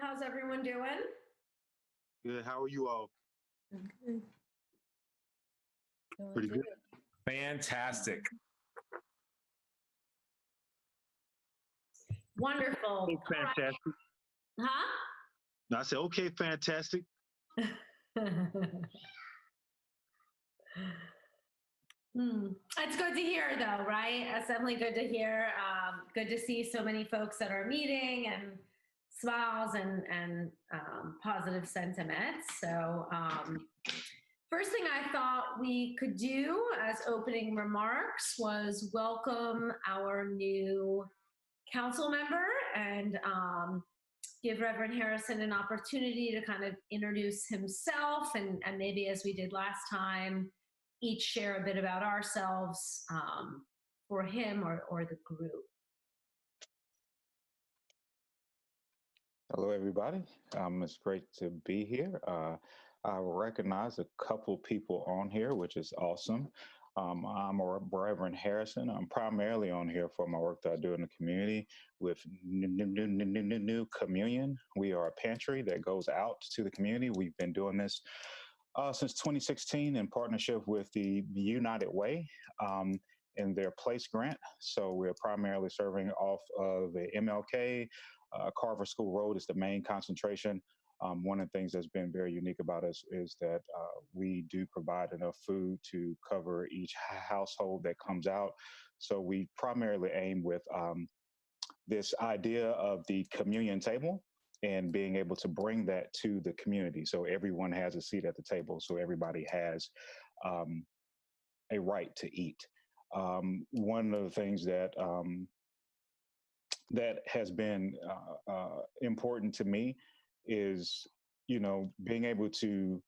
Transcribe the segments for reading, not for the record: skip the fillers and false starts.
How's everyone doing? Good. How are you all? Good. Pretty good. Fantastic. Wonderful. Okay, fantastic. Huh? No, I said, okay, fantastic. It's good to hear, though, right? It's definitely good to hear. Good to see so many folks at our meeting and smiles and positive sentiments. So first thing I thought we could do as opening remarks was welcome our new council member and give Reverend Harrison an opportunity to kind of introduce himself and maybe, as we did last time, each share a bit about ourselves for him or the group. Hello, everybody. It's great to be here. I recognize a couple people on here, which is awesome. I'm Reverend Harrison. I'm primarily on here for my work that I do in the community with New Communion. We are a pantry that goes out to the community. We've been doing this since 2016 in partnership with the United Way in their place grant. So we're primarily serving off of the MLK. Carver School Road is the main concentration. One of the things that's been very unique about us is that we do provide enough food to cover each household that comes out. So we primarily aim with this idea of the communion table and being able to bring that to the community. So everyone has a seat at the table. So everybody has a right to eat. One of the things that that has been important to me is, being able to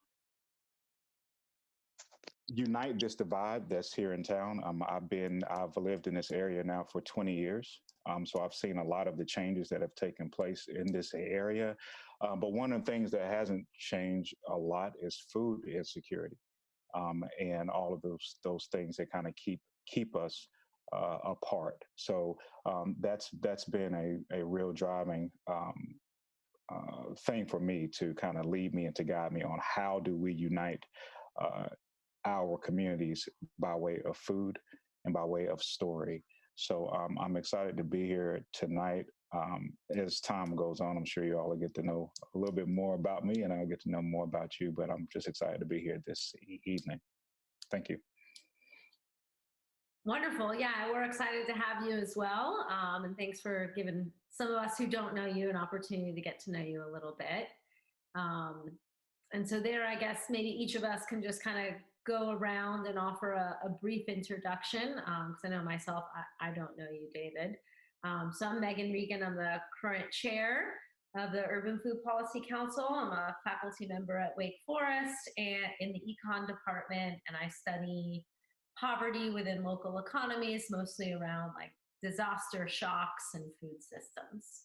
unite this divide that's here in town. I've lived in this area now for 20 years. So I've seen a lot of the changes that have taken place in this area. But one of the things that hasn't changed a lot is food insecurity, and all of those things that kind of keep us apart. So that's been a real driving thing for me to kind of lead me and to guide me on how do we unite our communities by way of food and by way of story. So I'm excited to be here tonight. As time goes on, I'm sure you all will get to know a little bit more about me and I'll get to know more about you, but I'm just excited to be here this evening. Thank you. Wonderful. Yeah, we're excited to have you as well. And thanks for giving some of us who don't know you an opportunity to get to know you a little bit. And so there, I guess, maybe each of us can just kind of go around and offer a brief introduction, because I know myself, I don't know you, David. So I'm Megan Regan. I'm the current chair of the Urban Food Policy Council. I'm a faculty member at Wake Forest and in the econ department, and I study poverty within local economies, mostly around like disaster shocks and food systems.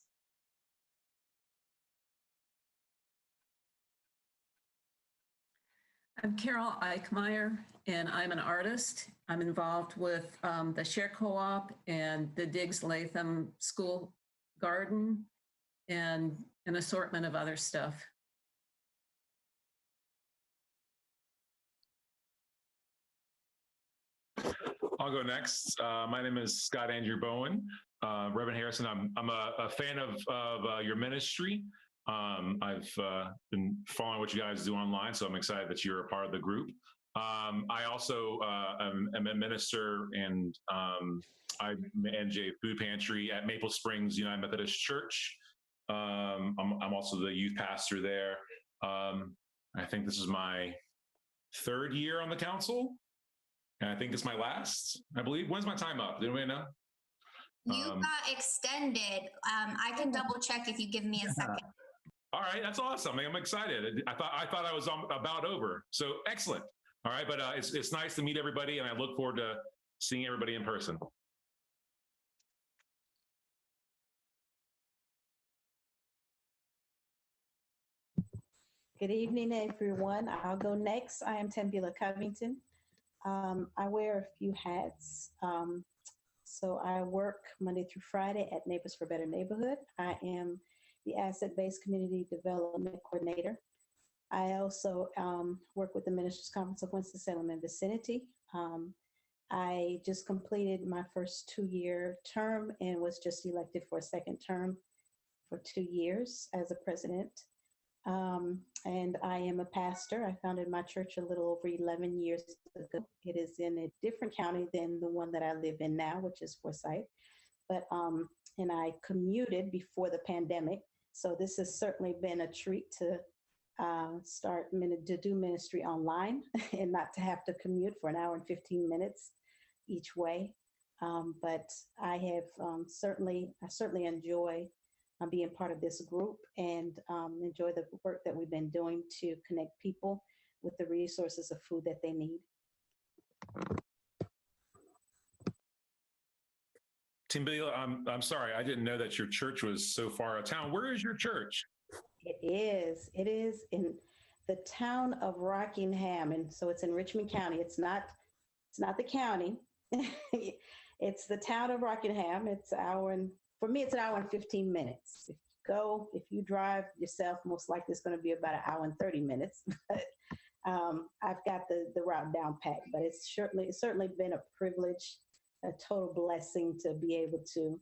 I'm Carol Eichmeyer, and I'm an artist. I'm involved with the Share Co-op and the Diggs Latham School Garden and an assortment of other stuff. I'll go next. My name is Scott Andrew Bowen. Reverend Harrison, I'm a fan of your ministry. I've been following what you guys do online, so I'm excited that you're a part of the group. I also am a minister and I manage a food pantry at Maple Springs United Methodist Church. I'm also the youth pastor there. I think this is my third year on the council. And I think it's my last, I believe. When's my time up? Did anybody know? You got extended. I can double check if you give me a second. All right, that's awesome. I'm excited. I thought I was about over. So excellent. All right, but it's nice to meet everybody, and I look forward to seeing everybody in person. Good evening, everyone. I'll go next. I am Tambula Covington. I wear a few hats. So I work Monday through Friday at Neighbors for Better Neighborhood. I am the Asset-Based Community Development Coordinator. I also work with the Ministers Conference of Winston-Salem and vicinity. I just completed my first 2-year term and was just elected for a second term for 2 years as a president. And I am a pastor. I founded my church a little over 11 years ago. It is in a different county than the one that I live in now, which is Forsyth. But and I commuted before the pandemic, so this has certainly been a treat to to do ministry online and not to have to commute for an hour and 15 minutes each way. But I have certainly enjoy being part of this group and enjoy the work that we've been doing to connect people with the resources of food that they need. Timbila, I'm sorry, I didn't know that your church was so far out of town. Where is your church? It is in the town of Rockingham, and so it's in Richmond County. It's not the county. It's the town of Rockingham. For me, it's an hour and 15 minutes. If you drive yourself, most likely it's going to be about an hour and 30 minutes. But I've got the route down pat. But it's certainly been a privilege, a total blessing to be able to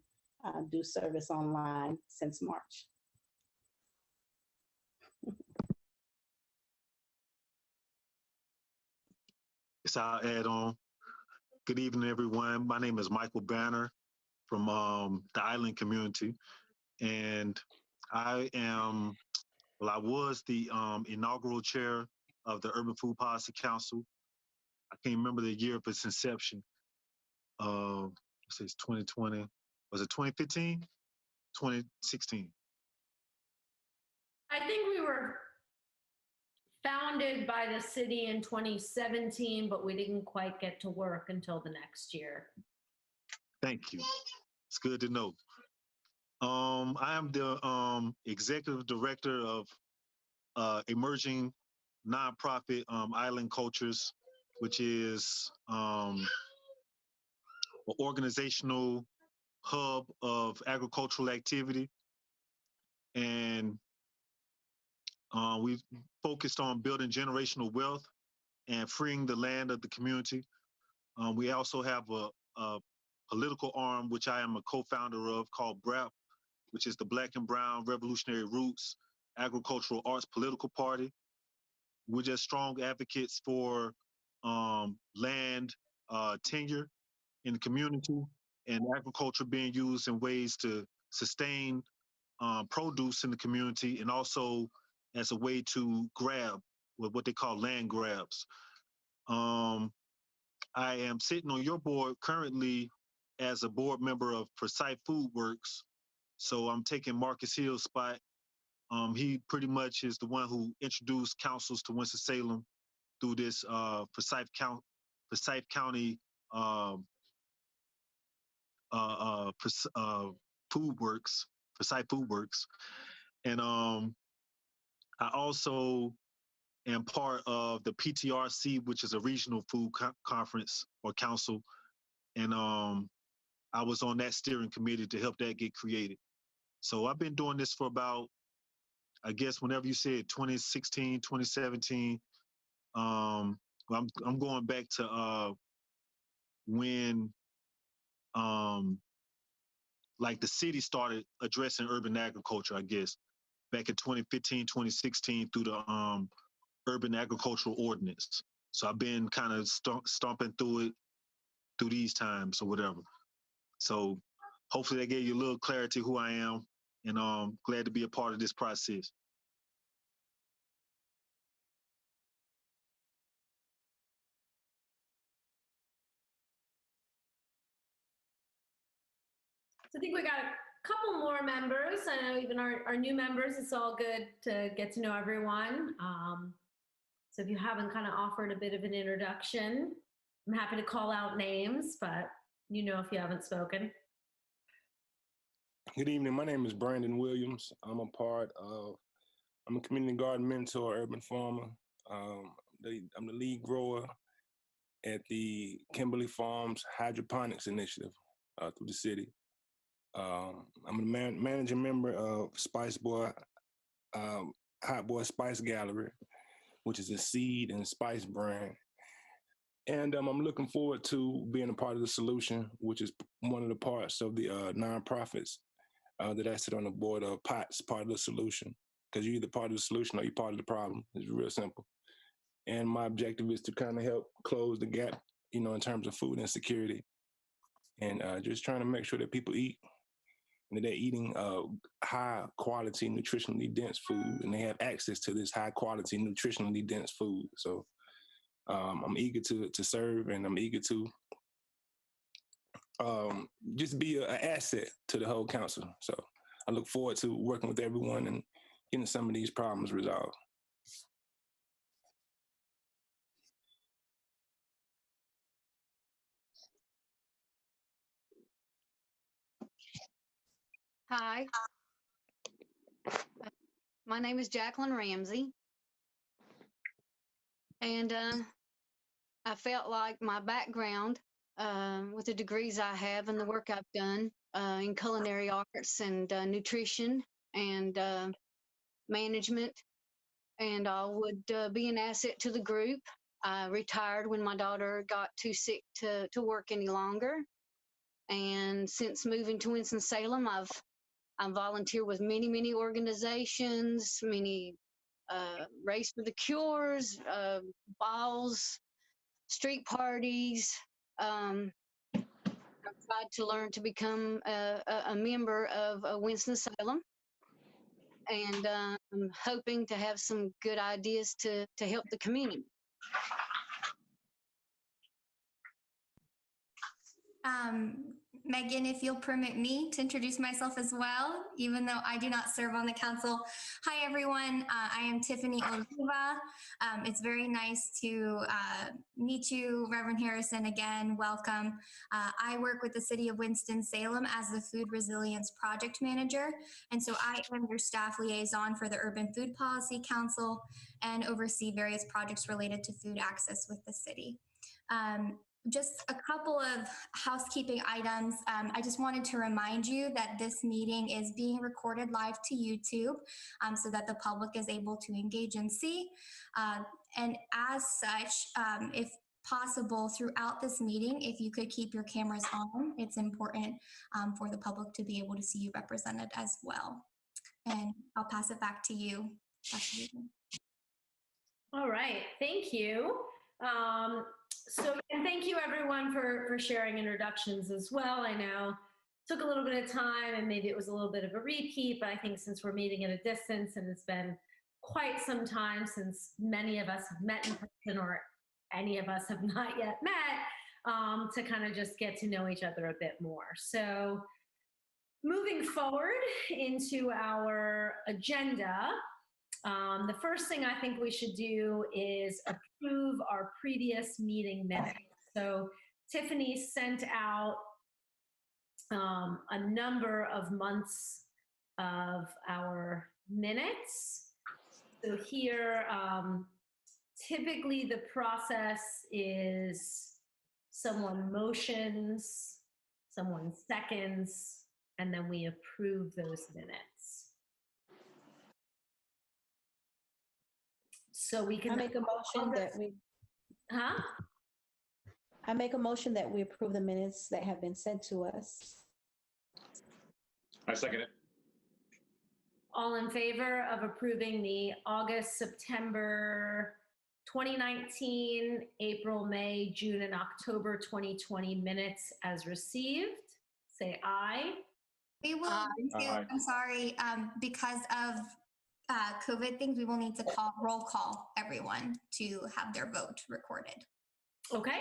do service online since March. Yes, I'll add on. Good evening, everyone. My name is Michael Banner from the Island community, and I was the inaugural chair of the Urban Food Policy Council. I can't remember the year of its inception. It's 2020. Was it 2015? 2016? I think we were founded by the city in 2017, but we didn't quite get to work until the next year. Thank you. It's good to know. I am the executive director of emerging nonprofit Island Cultures, which is an organizational hub of agricultural activity. And we've focused on building generational wealth and freeing the land of the community. We also have a political arm, which I am a co-founder of, called BRAP, which is the Black and Brown Revolutionary Roots Agricultural Arts Political Party. We're just strong advocates for land tenure in the community and agriculture being used in ways to sustain produce in the community, and also as a way to grab with what they call land grabs. I am sitting on your board currently as a board member of Forsyth Food Works. So I'm taking Marcus Hill's spot. He pretty much is the one who introduced councils to Winston-Salem through this Forsyth County Food Works, Forsyth Food Works. And I also am part of the PTRC, which is a regional food conference or council. And I was on that steering committee to help that get created. So I've been doing this for about, I guess, whenever you said 2016, 2017. I'm going back to when like the city started addressing urban agriculture, I guess, back in 2015, 2016 through the urban agricultural ordinance. So I've been kind of stomping through it through these times or whatever. So hopefully that gave you a little clarity who I am, and glad to be a part of this process. So I think we got a couple more members. I know even our new members, it's all good to get to know everyone. So if you haven't kind of offered a bit of an introduction, I'm happy to call out names, but you know if you haven't spoken. Good evening. My name is Brandon Williams. I'm a community garden mentor, urban farmer. I'm the lead grower at the Kimberly Farms Hydroponics Initiative through the city. I'm a managing member of Spice Boy, Hot Boy Spice Gallery, which is a seed and spice brand. And I'm looking forward to being a part of the solution, which is one of the parts of the nonprofits that I sit on the board of. POTS, part of the solution, because you're either part of the solution or you're part of the problem. It's real simple. And my objective is to kind of help close the gap, you know, in terms of food insecurity, and just trying to make sure that people eat, and that they're eating high quality, nutritionally dense food, and they have access to this high quality, nutritionally dense food. So I'm eager to serve, and I'm eager to just be an asset to the whole council. So I look forward to working with everyone and getting some of these problems resolved. Hi, my name is Jacqueline Ramsey, and I felt like my background with the degrees I have and the work I've done in culinary arts and nutrition and management, and I would be an asset to the group. I retired when my daughter got too sick to work any longer, and since moving to Winston-Salem, I volunteer with many organizations, many Race for the Cures, balls, street parties. I've tried to learn to become a member of Winston-Salem, and I'm hoping to have some good ideas to help the community. Megan, if you'll permit me to introduce myself as well, even though I do not serve on the council. Hi, everyone. I am Tiffany Oliva. It's very nice to meet you, Reverend Harrison, again. Welcome. I work with the City of Winston-Salem as the Food Resilience Project Manager. And so I am your staff liaison for the Urban Food Policy Council and oversee various projects related to food access with the city. Just a couple of housekeeping items. I just wanted to remind you that this meeting is being recorded live to YouTube so that the public is able to engage and see. And as such, if possible throughout this meeting, if you could keep your cameras on, it's important for the public to be able to see you represented as well. And I'll pass it back to you. All right, thank you. And thank you everyone for sharing introductions as well. I know it took a little bit of time and maybe it was a little bit of a repeat, but I think since we're meeting at a distance and it's been quite some time since many of us have met in person or any of us have not yet met, to kind of just get to know each other a bit more. So moving forward into our agenda, the first thing I think we should do is approve our previous meeting minutes. So Tiffany sent out a number of months of our minutes. So here, typically the process is someone motions, someone seconds, and then we approve those minutes. So we can make a motion that we. Huh? I make a motion that we approve the minutes that have been sent to us. I second it. All in favor of approving the August, September 2019, April, May, June, and October 2020 minutes as received, say aye. We will, I'm sorry, because of COVID things, we will need to roll call everyone to have their vote recorded. Okay.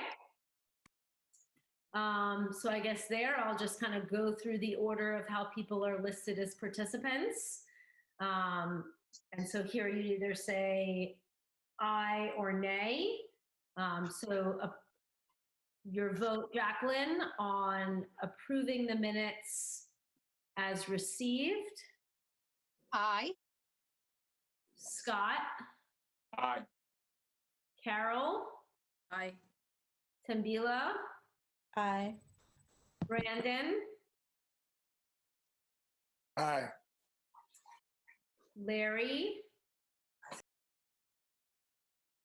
So I guess I'll just kind of go through the order of how people are listed as participants. And so here you either say aye or nay. Your vote, Jacqueline, on approving the minutes as received. Aye. Scott? Aye. Carol? Aye. Tambila? Aye. Brandon? Aye. Larry?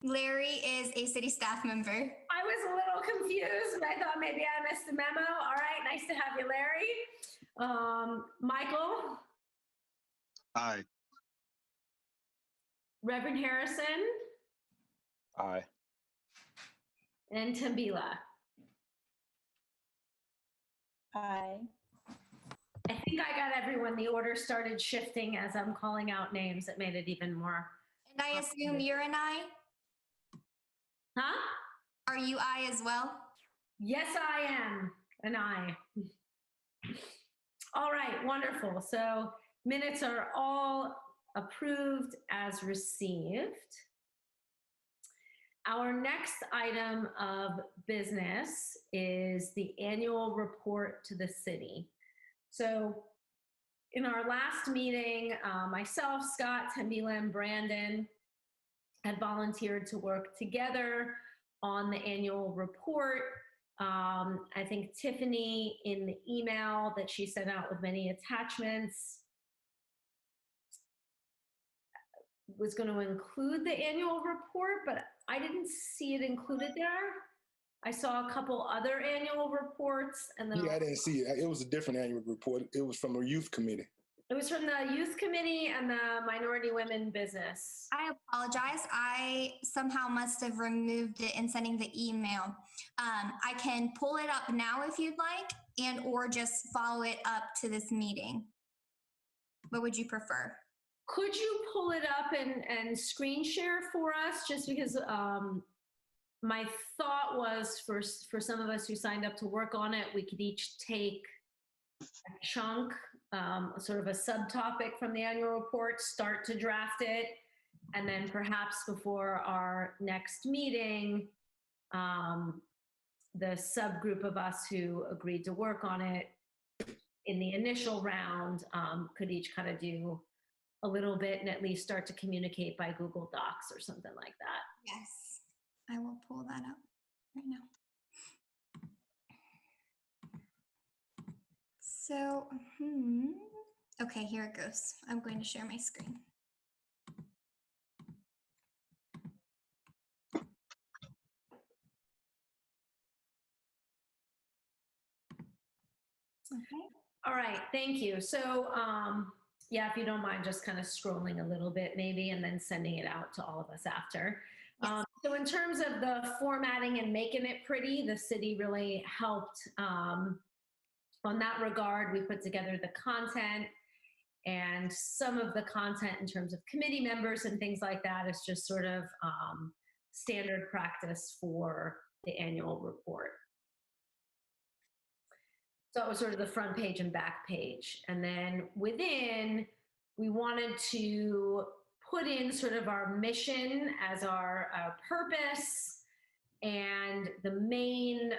Larry is a city staff member. I was a little confused, but I thought maybe I missed the memo. All right, nice to have you, Larry. Michael? Aye. Reverend Harrison? Aye. And Tambila? Aye. I think I got everyone. The order started shifting as I'm calling out names. It made it even more. And I assume you're an I? Huh? Are you I as well? Yes, I am an I. All right, wonderful. So minutes are all approved as received. Our next item of business is the annual report to the city. So in our last meeting, myself, Scott, Tambila, and Brandon had volunteered to work together on the annual report. I think Tiffany, in the email that she sent out with many attachments, was going to include the annual report, but I didn't see it included there. I saw a couple other annual reports, and then Yeah, I didn't see it. It was a different annual report. It was from a youth committee. it was from the youth committee and the minority women business. I apologize. I somehow must have removed it in sending the email. I can pull it up now if you'd like, and or just follow it up to this meeting. What would you prefer? Could you pull it up and screen share for us? Just because my thought was for some of us who signed up to work on it, we could each take a chunk, sort of a subtopic from the annual report, start to draft it, and then perhaps before our next meeting, the subgroup of us who agreed to work on it in the initial round could each kind of do a little bit and at least start to communicate by Google Docs or something like that. Yes, I will pull that up right now. So, okay, here it goes. I'm going to share my screen. Okay. All right, thank you. So, yeah, if you don't mind just kind of scrolling a little bit maybe and then sending it out to all of us after. Yes. So in terms of the formatting and making it pretty, the city really helped on that regard. We put together the content, and some of the content in terms of committee members and things like that is just sort of standard practice for the annual report. So it was sort of the front page and back page. And then within, we wanted to put in sort of our mission as our purpose and the main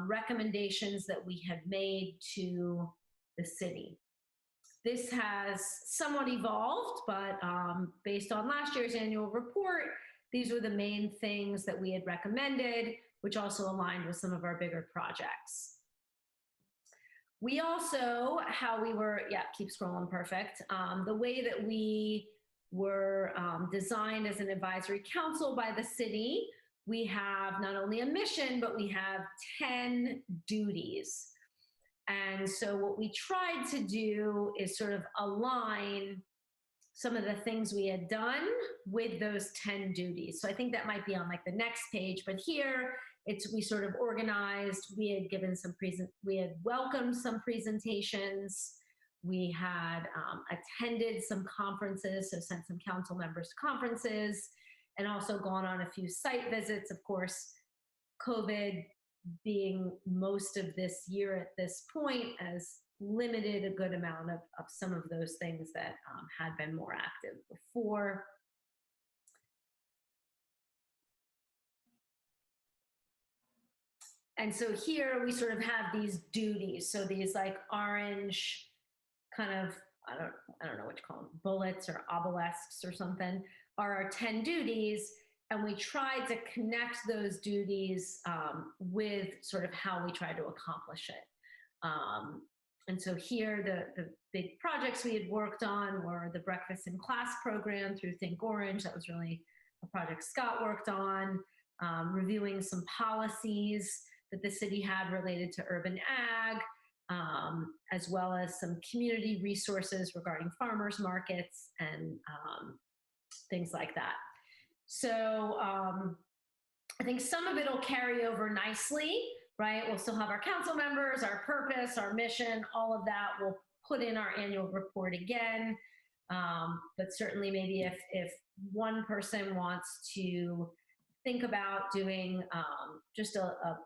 recommendations that we had made to the city. This has somewhat evolved, but based on last year's annual report, these were the main things that we had recommended, which also aligned with some of our bigger projects. We also, how we were, yeah, keep scrolling, perfect. The way that we were designed as an advisory council by the city, we have not only a mission, but we have 10 duties. And so what we tried to do is sort of align some of the things we had done with those 10 duties. So I think that might be on like the next page, but here we sort of organized, we had given some we had welcomed some presentations, we had attended some conferences, so sent some council members to conferences, and also gone on a few site visits. Of course, COVID being most of this year at this point has limited a good amount of some of those things that had been more active before. And so here we sort of have these duties. So these like orange kind of, I don't know what you call them, bullets or obelisks or something, are our 10 duties. And we tried to connect those duties with sort of how we try to accomplish it. And so here, the big projects we had worked on were the breakfast in class program through Think Orange. That was really a project Scott worked on, reviewing some policies that the city had related to urban ag, as well as some community resources regarding farmers markets and things like that. So I think some of it will carry over nicely, right? We'll still have our council members, our purpose, our mission, all of that we'll put in our annual report again. But certainly maybe if one person wants to think about doing just a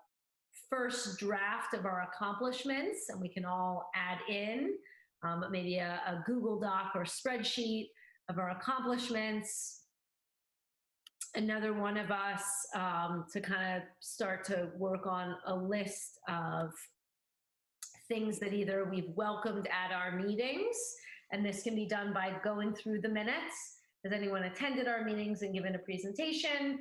first draft of our accomplishments, and we can all add in maybe a Google Doc or spreadsheet of our accomplishments. Another one of us to kind of start to work on a list of things that either we've welcomed at our meetings, and this can be done by going through the minutes. Has anyone attended our meetings and given a presentation?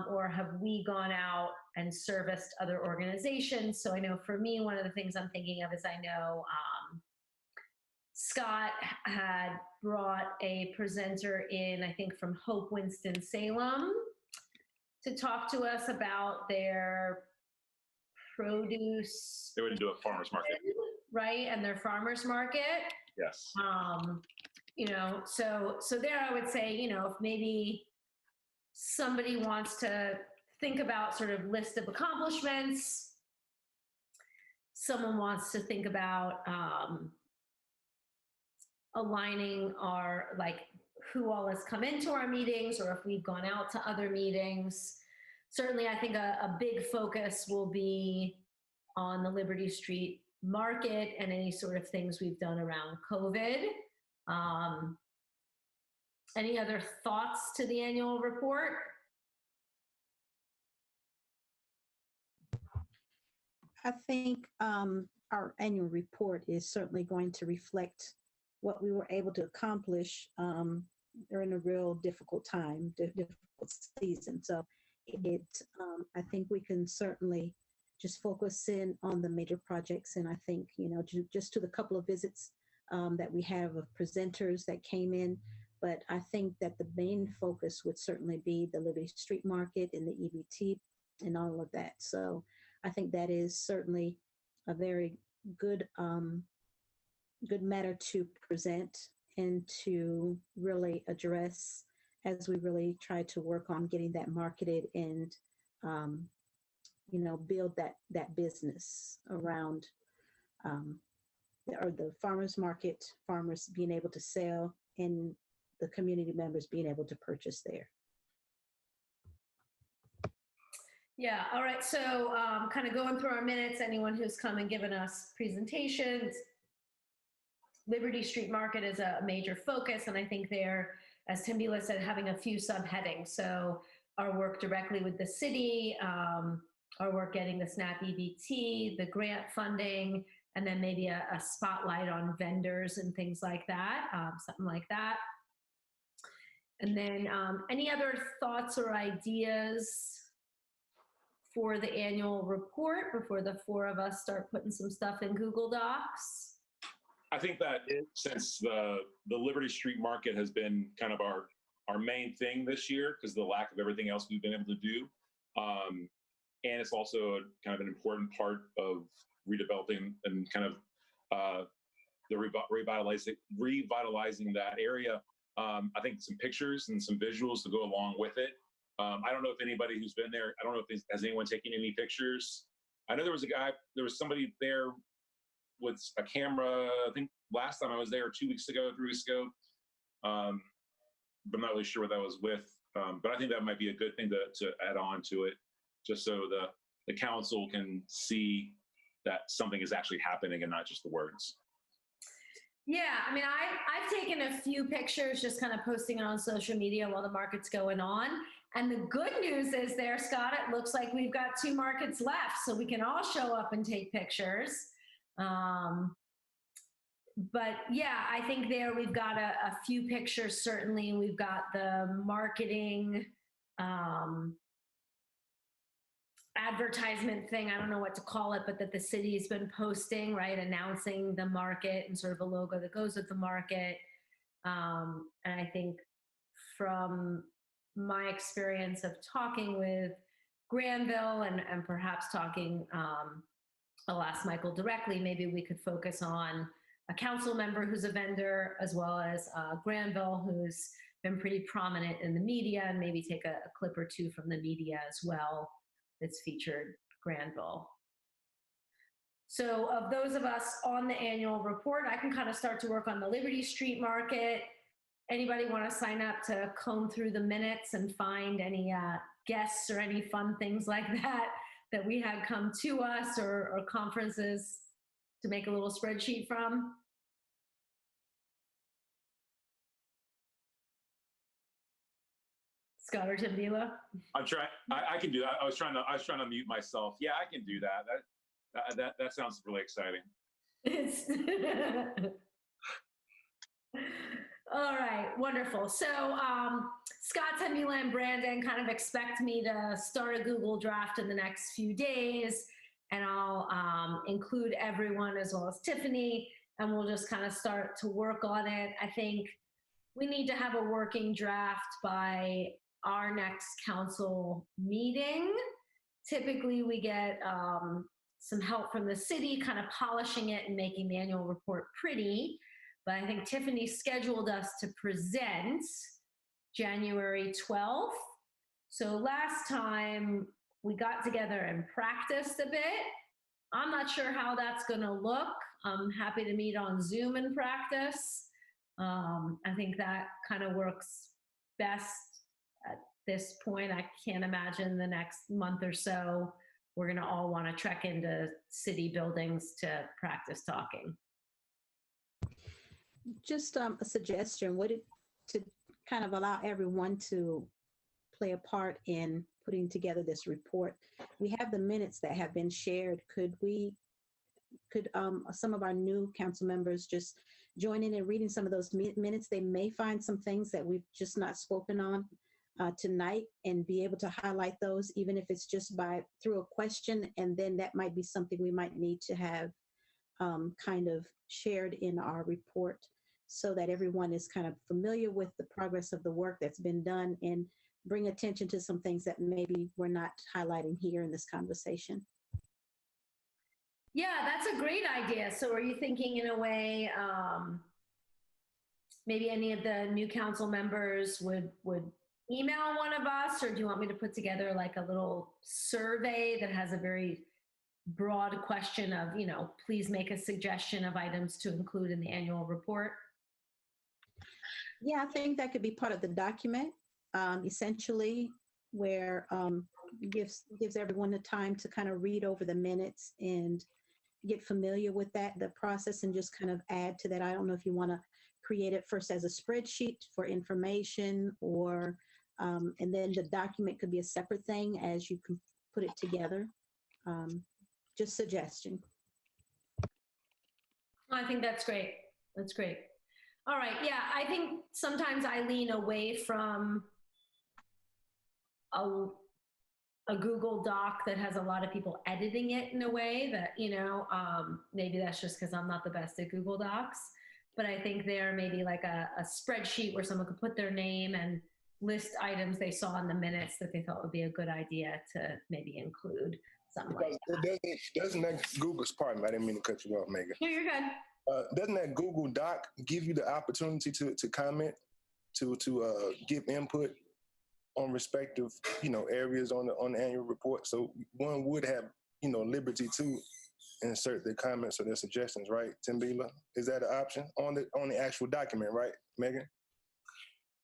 Or have we gone out and serviced other organizations? So I know for me, one of the things I'm thinking of is I know Scott had brought a presenter in, I think from Hope Winston-Salem, to talk to us about their produce. They would do a farmer's market. Right, and their farmer's market. Yes. You know, so there I would say, you know, if maybe somebody wants to think about sort of list of accomplishments, someone wants to think about aligning our, like, who all has come into our meetings or if we've gone out to other meetings. Certainly, I think a big focus will be on the Liberty Street market and any sort of things we've done around COVID. Any other thoughts to the annual report? I think our annual report is certainly going to reflect what we were able to accomplish during a real difficult time, difficult season. So I think we can certainly just focus in on the major projects. And I think, you know, just to the couple of visits that we have of presenters that came in. But I think that the main focus would certainly be the Liberty Street Market and the EBT and all of that. So I think that is certainly a very good good matter to present and to really address as we really try to work on getting that marketed and you know, build that business around or the farmers market, farmers being able to sell and the community members being able to purchase there. Yeah, all right, so kind of going through our minutes, anyone who's come and given us presentations, Liberty Street Market is a major focus, and I think they're, as Tim Bela said, having a few subheadings. So our work directly with the city, our work getting the SNAP EBT, the grant funding, and then maybe a spotlight on vendors and things like that, something like that. And then any other thoughts or ideas for the annual report before the four of us start putting some stuff in Google Docs? I think that since the Liberty Street Market has been kind of our main thing this year because of the lack of everything else we've been able to do, and it's also kind of an important part of redeveloping and kind of the revitalizing that area. I think some pictures and some visuals to go along with it. I don't know if anybody who's been there, I don't know if has anyone taken any pictures. I know there was somebody there with a camera, I think last time I was there 2 weeks ago, 3 weeks ago. But I'm not really sure what that was with. But I think that might be a good thing to add on to it, just so the council can see that something is actually happening and not just the words. Yeah, I mean, I've taken a few pictures, just kind of posting it on social media while the market's going on. And the good news is there, Scott, it looks like we've got 2 markets left, so we can all show up and take pictures. But yeah, I think there we've got a few pictures, certainly. We've got the marketing advertisement thing, I don't know what to call it, but that the city's been posting, right, announcing the market and sort of a logo that goes with the market. And I think from my experience of talking with Granville and perhaps talking, I'll ask Michael directly, maybe we could focus on a council member who's a vendor, as well as Granville, who's been pretty prominent in the media, and maybe take a clip or two from the media as well that's featured Granville. So of those of us on the annual report, I can kind of start to work on the Liberty Street Market. Anybody want to sign up to comb through the minutes and find any guests or any fun things like that we had come to us, or conferences to make a little spreadsheet from? Scott or Tim Vila? I'm trying. I can do that. I was trying to mute myself. Yeah, I can do that. That sounds really exciting. All right, wonderful. So Scott, Tim Vila, and Brandon kind of expect me to start a Google draft in the next few days, and I'll include everyone as well as Tiffany, and we'll just kind of start to work on it. I think we need to have a working draft by our next council meeting. Typically, we get some help from the city, kind of polishing it and making the annual report pretty. But I think Tiffany scheduled us to present January 12th. So last time we got together and practiced a bit. I'm not sure how that's going to look. I'm happy to meet on Zoom and practice. I think that kind of works best at this point. I can't imagine the next month or so we're going to all want to trek into city buildings to practice talking. Just a suggestion, to kind of allow everyone to play a part in putting together this report. We have the minutes that have been shared. Could some of our new council members just join in and reading some of those minutes? They may find some things that we've just not spoken on tonight, and be able to highlight those, even if it's just through a question, and then that might be something we might need to have kind of shared in our report, so that everyone is kind of familiar with the progress of the work that's been done, and bring attention to some things that maybe we're not highlighting here in this conversation. Yeah, that's a great idea. So are you thinking in a way, maybe any of the new council members would email one of us, or do you want me to put together like a little survey that has a very broad question of, please make a suggestion of items to include in the annual report? Yeah, I think that could be part of the document, essentially, where gives everyone the time to kind of read over the minutes and get familiar with the process, and just kind of add to that. I don't know if you want to create it first as a spreadsheet for information, or and then the document could be a separate thing as you can put it together. Just suggestion. I think that's great. That's great. All right. Yeah, I think sometimes I lean away from a Google Doc that has a lot of people editing it in a way that, maybe that's just because I'm not the best at Google Docs. But I think there may be like a spreadsheet where someone could put their name and list items they saw in the minutes that they thought would be a good idea to maybe include. Something like that. Doesn't that Google's pardon? I didn't mean to cut you off, Megan. No, you're good. Doesn't that Google Doc give you the opportunity to comment, to give input on respective areas on the annual report? So one would have liberty to insert their comments or their suggestions, right? Tim Vila, is that an option on the actual document, right, Megan?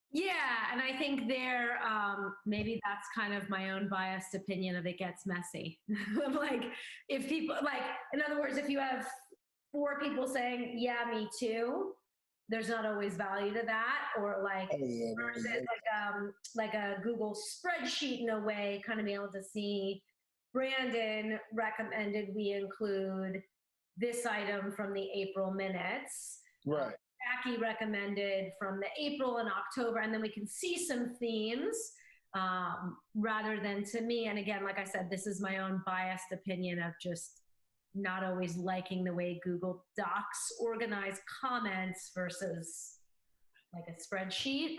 Yeah, and I think there, maybe that's kind of my own biased opinion of it gets messy. Like, if people, in other words, if you have 4 people saying, yeah, me too, there's not always value to that, or or is it like a Google spreadsheet in a way, kind of be able to see, Brandon recommended we include this item from the April minutes. Right. Jackie recommended from the April and October, and then we can see some themes. rather than to me. And again, like I said, this is my own biased opinion of just not always liking the way Google Docs organize comments versus like a spreadsheet.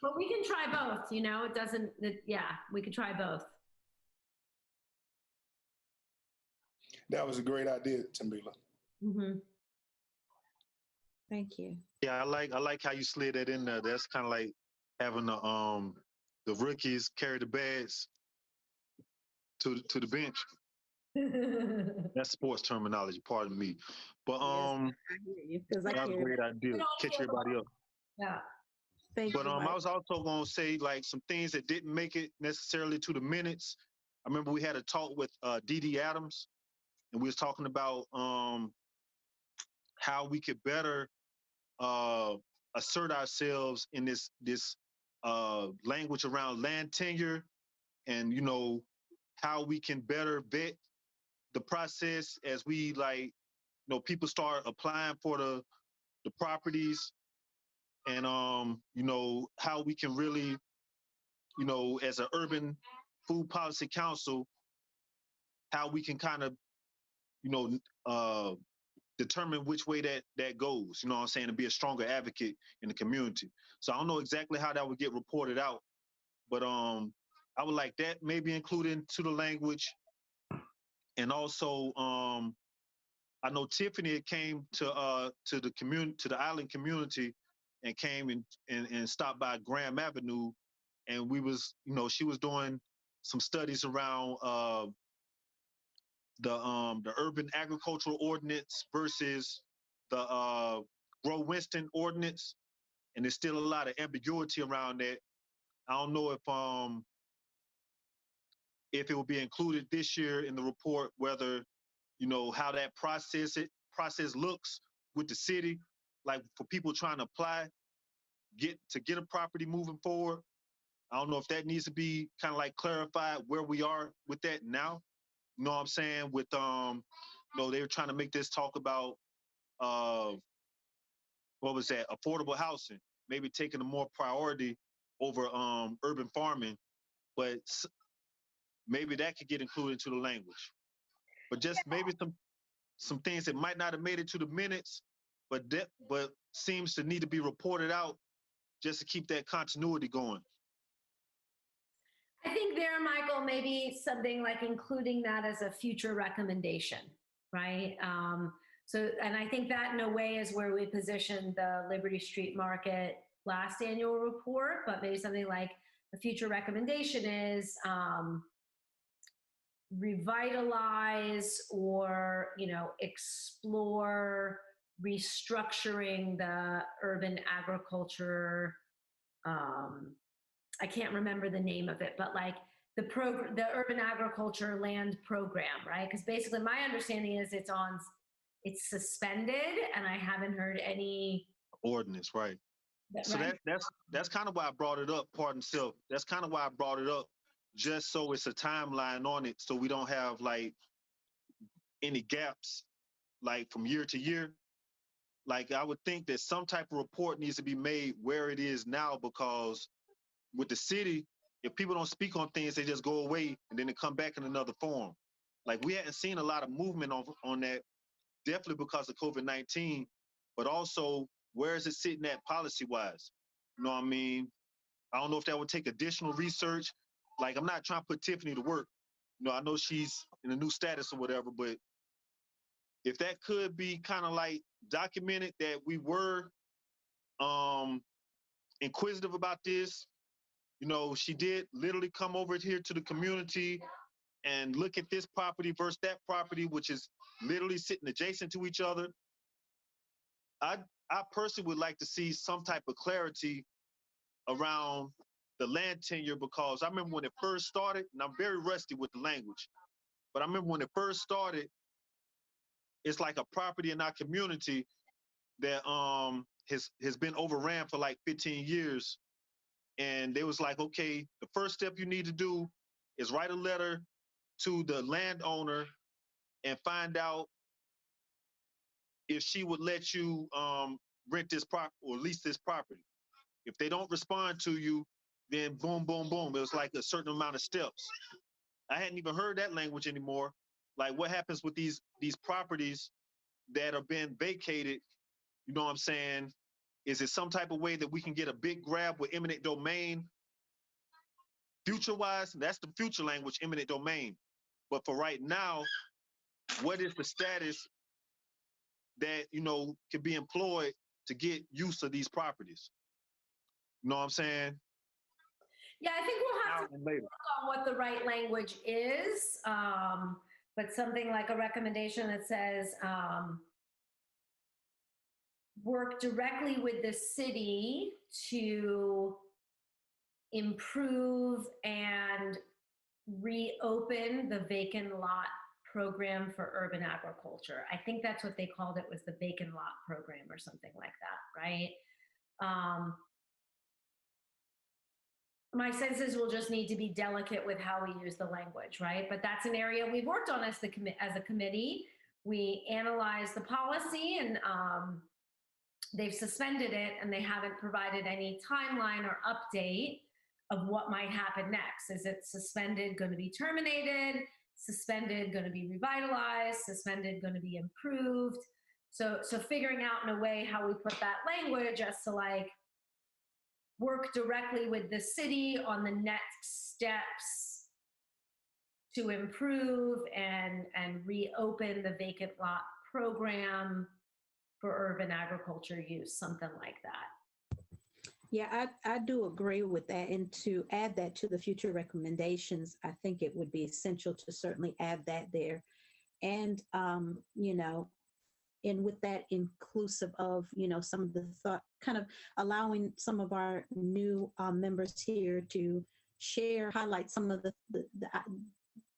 But we can try both, you know, we could try both. That was a great idea, Tambila. Mm-hmm. Thank you. Yeah, I like how you slid that in there. That's kind of like having the rookies carry the bags to the bench. That's sports terminology, pardon me. But Yes, I hear you because I that's a hear. great idea. Catch everybody up. Yeah. Thank But you. I was also gonna say like some things that didn't make it necessarily to the minutes. I remember we had a talk with Dee Adams, and we was talking about how we could better assert ourselves in this language around land tenure, and you know how we can better vet the process as we people start applying for the properties, and how we can really as an urban food policy council, how we can kind of determine which way that goes, you know what I'm saying, and be a stronger advocate in the community. So I don't know exactly how that would get reported out, but I would like that maybe included into the language. And also I know Tiffany came to the community, to the island community, and came and stopped by Graham Avenue, and we was she was doing some studies around the urban agricultural ordinance versus the Grow Winston ordinance, and there's still a lot of ambiguity around that. I don't know if it will be included this year in the report, whether how that process looks with the city, like for people trying to apply, get a property moving forward. I don't know if that needs to be kind of like clarified where we are with that now. You know what I'm saying? With they were trying to make this talk about what was that? Affordable housing, maybe taking a more priority over urban farming, but maybe that could get included into the language. But just maybe some things that might not have made it to the minutes, but seems to need to be reported out just to keep that continuity going. I think there, Michael, maybe something like including that as a future recommendation, right? And I think that in a way is where we positioned the Liberty Street Market last annual report, but maybe something like a future recommendation is revitalize or, explore restructuring the urban agriculture. I can't remember the name of it, but like the urban agriculture land program, right? Because basically my understanding is it's suspended, and I haven't heard any ordinance, right? So right? that's kind of why I brought it up. Pardon self. That's kind of why I brought it up, just so it's a timeline on it, so we don't have like any gaps, like from year to year. Like I would think that some type of report needs to be made where it is now, because with the city, if people don't speak on things, they just go away and then they come back in another form. Like we hadn't seen a lot of movement on that, definitely because of COVID-19, but also where is it sitting at policy-wise? You know what I mean? I don't know if that would take additional research. Like I'm not trying to put Tiffany to work. I know she's in a new status or whatever, but if that could be kind of like documented that we were inquisitive about this. She did literally come over here to the community and look at this property versus that property, which is literally sitting adjacent to each other. I personally would like to see some type of clarity around the land tenure, because I remember when it first started, and I'm very rusty with the language, but I remember when it first started, it's like a property in our community that has been overran for like 15 years. And they was like, okay, the first step you need to do is write a letter to the landowner and find out if she would let you rent this property or lease this property. If they don't respond to you, then boom, boom, boom. It was like a certain amount of steps. I hadn't even heard that language anymore. Like what happens with these properties that are being vacated? You know what I'm saying? Is it some type of way that we can get a big grab with eminent domain? Future-wise, that's the future language, eminent domain. But for right now, what is the status that, you know, can be employed to get use of these properties? You know what I'm saying? Yeah, I think we'll have to later. work on what the right language is. But something like a recommendation that says, work directly with the city to improve and reopen the vacant lot program for urban agriculture. I think that's what they called it, was the vacant lot program or something like that, right? My sense is we'll just need to be delicate with how we use the language, right? But that's an area we've worked on as a committee. We analyzed the policy and they've suspended it and they haven't provided any timeline or update of what might happen next. Is it suspended, going to be terminated? Suspended, going to be revitalized? Suspended, going to be improved? So figuring out in a way how we put that language as to like work directly with the city on the next steps to improve and reopen the vacant lot program for urban agriculture use, something like that. Yeah, I do agree with that. And to add that to the future recommendations, I think it would be essential to certainly add that there. And, you know, and with that inclusive of, you know, some of the thought, kind of allowing some of our new members here to share, highlight some of the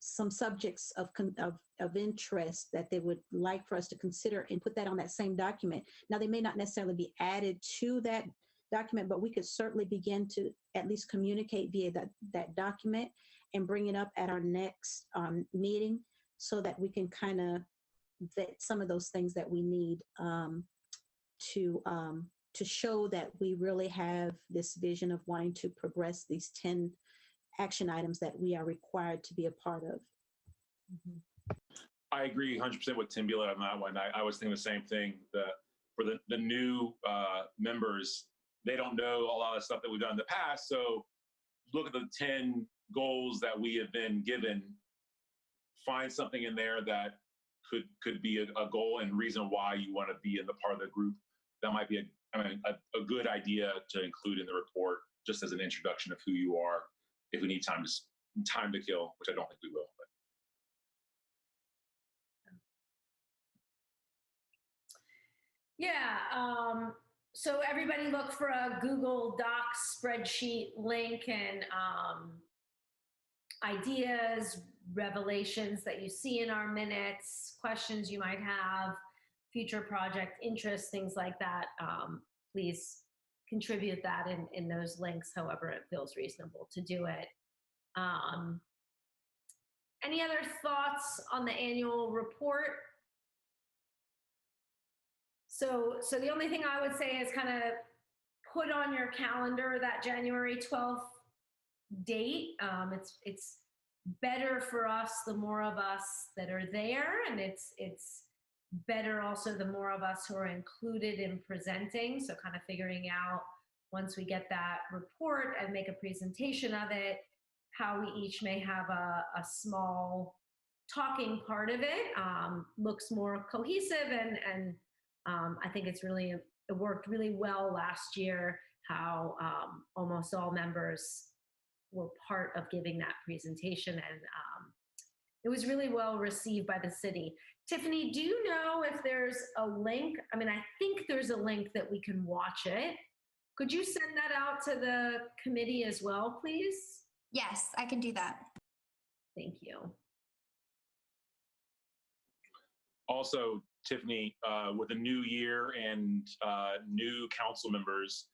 some subjects of interest that they would like for us to consider and put that on that same document. Now, they may not necessarily be added to that document, but we could certainly begin to at least communicate via that document and bring it up at our next meeting so that we can kind of vet some of those things that we need to show that we really have this vision of wanting to progress these 10 action items that we are required to be a part of. Mm-hmm. I agree 100% with Tim Beal on that one. I was thinking the same thing. For the new members, they don't know a lot of stuff that we've done in the past. So look at the 10 goals that we have been given, find something in there that could be a goal and reason why you want to be in the part of the group. That might be a good idea to include in the report, just as an introduction of who you are, if we need time to kill, which I don't think we will. But. Yeah, so everybody look for a Google Docs spreadsheet link and ideas, revelations that you see in our minutes, questions you might have, future project interests, things like that. Please contribute that in those links, however it feels reasonable to do it. Any other thoughts on the annual report? So the only thing I would say is kind of put on your calendar that January 12th date. It's better for us, the more of us that are there, and it's better also the more of us who are included in presenting. So kind of figuring out, once we get that report and make a presentation of it, how we each may have a small talking part of it, looks more cohesive, and I think it worked really well last year, how almost all members were part of giving that presentation, and it was really well received by the city. Tiffany, do you know if there's a link? I mean, I think there's a link that we can watch it. Could you send that out to the committee as well, please? Yes, I can do that. Thank you. Also, Tiffany, with a new year and new council members,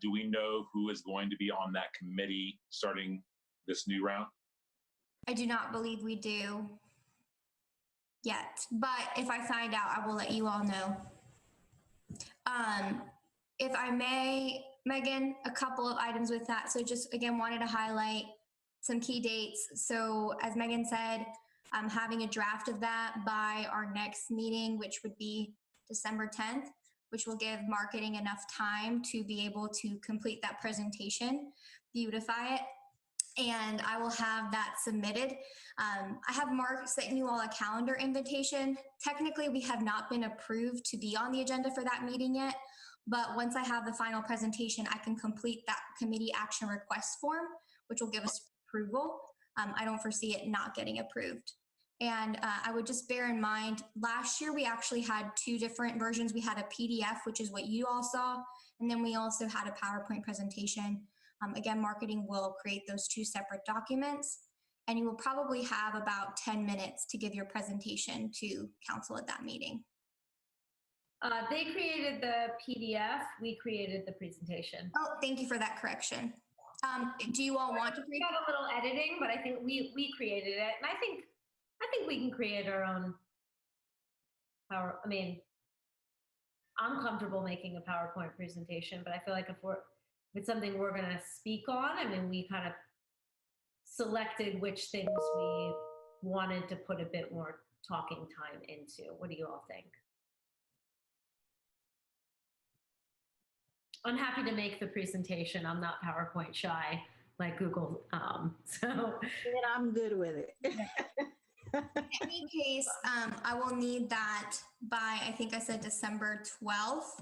do we know who is going to be on that committee starting this new round? I do not believe we do yet, but if I find out, I will let you all know. If I may, Megan, a couple of items with that. So just again, wanted to highlight some key dates. So as Megan said, I'm having a draft of that by our next meeting, which would be December 10th, which will give marketing enough time to be able to complete that presentation, beautify it, and I will have that submitted. I have Mark sent you all a calendar invitation. Technically, we have not been approved to be on the agenda for that meeting yet, but once I have the final presentation, I can complete that committee action request form, which will give us approval. I don't foresee it not getting approved. And I would just bear in mind, last year we actually had two different versions. We had a PDF, which is what you all saw, and then we also had a PowerPoint presentation. Again, marketing will create those two separate documents, and you will probably have about 10 minutes to give your presentation to council at that meeting. They created the PDF, we created the presentation. Oh, thank you for that correction. Do you all want to create? We got a little editing, but I think we created it, and I think we can create our own power. I mean, I'm comfortable making a PowerPoint presentation, but I feel like if it's something we're going to speak on, I mean, we kind of selected which things we wanted to put a bit more talking time into. What do you all think? I'm happy to make the presentation. I'm not PowerPoint shy like Google. So And I'm good with it. In any case, I will need that by, I think I said December 12th,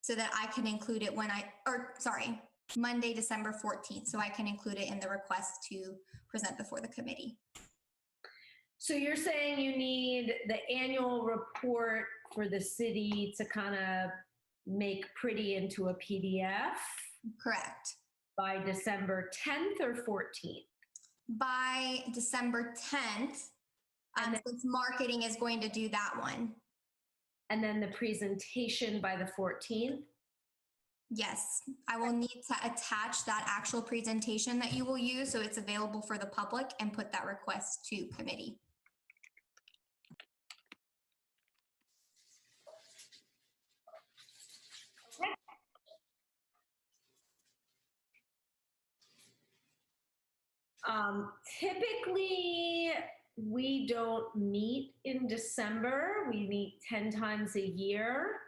so that I can include it Monday, December 14th, so I can include it in the request to present before the committee. So you're saying you need the annual report for the city to kind of make pretty into a PDF? Correct. By December 10th or 14th? By December 10th, since marketing is going to do that one. And then the presentation by the 14th? Yes, I will need to attach that actual presentation that you will use so it's available for the public and put that request to committee. Typically, we don't meet in December. We meet 10 times a year.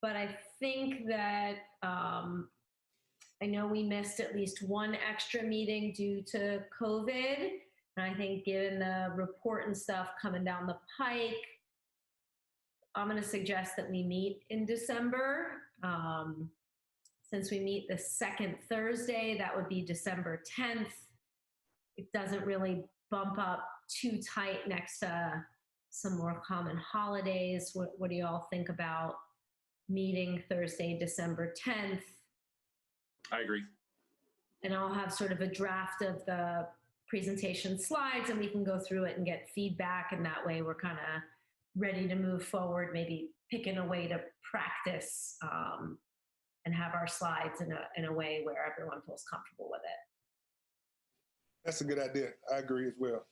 But I think that I know we missed at least one extra meeting due to COVID. And I think given the report and stuff coming down the pike, I'm going to suggest that we meet in December. Since we meet the second Thursday, that would be December 10th. It doesn't really bump up too tight next to some more common holidays. What do you all think about meeting Thursday, December 10th? I agree. And I'll have sort of a draft of the presentation slides and we can go through it and get feedback. And that way we're kind of ready to move forward, maybe picking a way to practice and have our slides in a way where everyone feels comfortable with it. That's a good idea. I agree as well.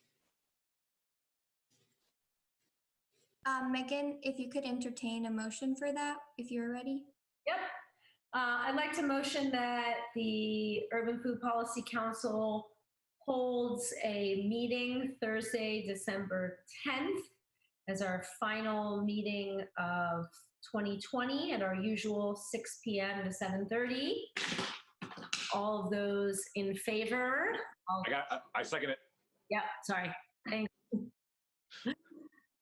Megan, if you could entertain a motion for that, if you're ready. Yep. I'd like to motion that the Urban Food Policy Council holds a meeting Thursday, December 10th as our final meeting of 2020 at our usual 6 p.m. to 7:30. All of those in favor? I second it. Yeah, sorry. Thank you.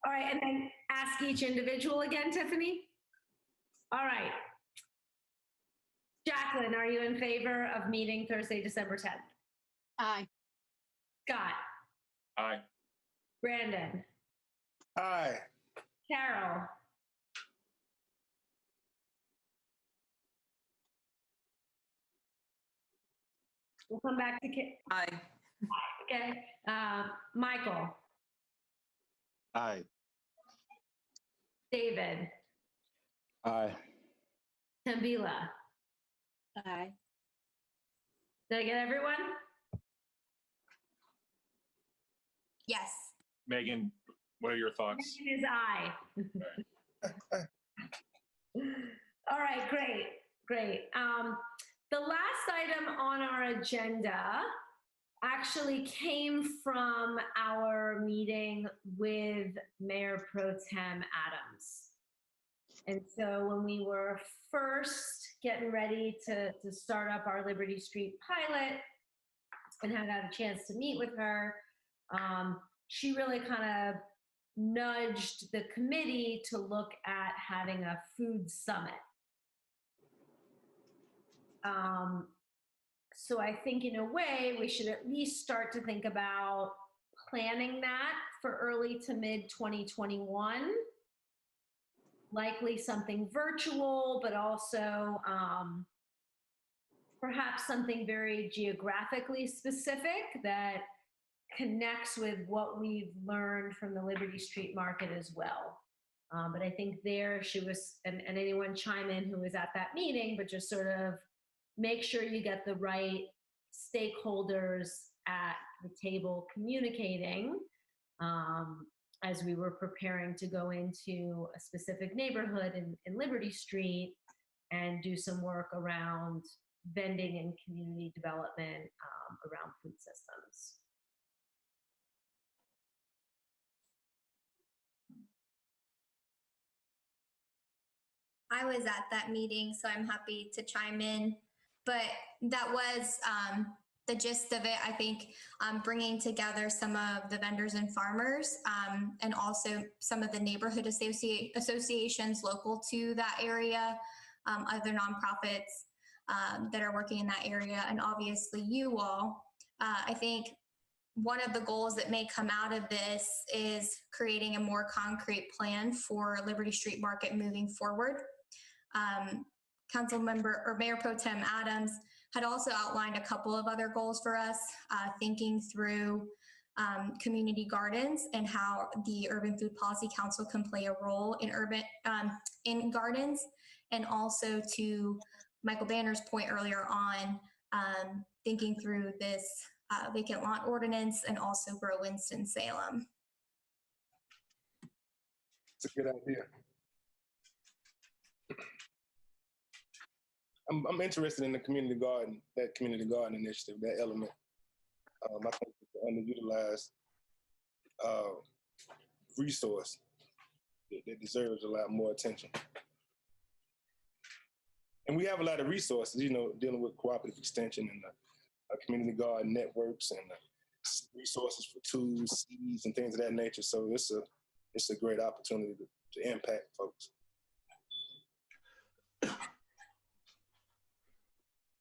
All right, and then ask each individual again, Tiffany. All right. Jacqueline, are you in favor of meeting Thursday, December 10th? Aye. Scott? Aye. Brandon? Aye. Carol? We'll come back to Aye. Okay. Michael? Aye. David? Aye. Tambila? Aye. Did I get everyone? Yes. Megan, what are your thoughts? It is aye. All right, great. The last item on our agenda actually came from our meeting with Mayor Pro Tem Adams. And so when we were first getting ready to start up our Liberty Street pilot and had a chance to meet with her, she really kind of nudged the committee to look at having a food summit. So I think in a way we should at least start to think about planning that for early to mid 2021. Likely something virtual, but also perhaps something very geographically specific that connects with what we've learned from the Liberty Street Market as well. But I think there she was, and anyone chime in who was at that meeting, but just sort of make sure you get the right stakeholders at the table communicating as we were preparing to go into a specific neighborhood in Liberty Street and do some work around vending and community development around food systems. I was at that meeting, so I'm happy to chime in. But that was the gist of it. I think bringing together some of the vendors and farmers and also some of the neighborhood associations local to that area, other nonprofits that are working in that area, and obviously you all. I think one of the goals that may come out of this is creating a more concrete plan for Liberty Street Market moving forward. Council member or Mayor Pro Tem Adams had also outlined a couple of other goals for us, thinking through community gardens and how the Urban Food Policy Council can play a role in in gardens, and also to Michael Banner's point earlier on, thinking through this vacant lot ordinance and also grow Winston-Salem. It's a good idea. I'm interested in the community garden, that community garden initiative, that element. I think it's an underutilized resource that deserves a lot more attention. And we have a lot of resources, you know, dealing with cooperative extension and the community garden networks and resources for tools, seeds, and things of that nature. So it's a great opportunity to impact folks.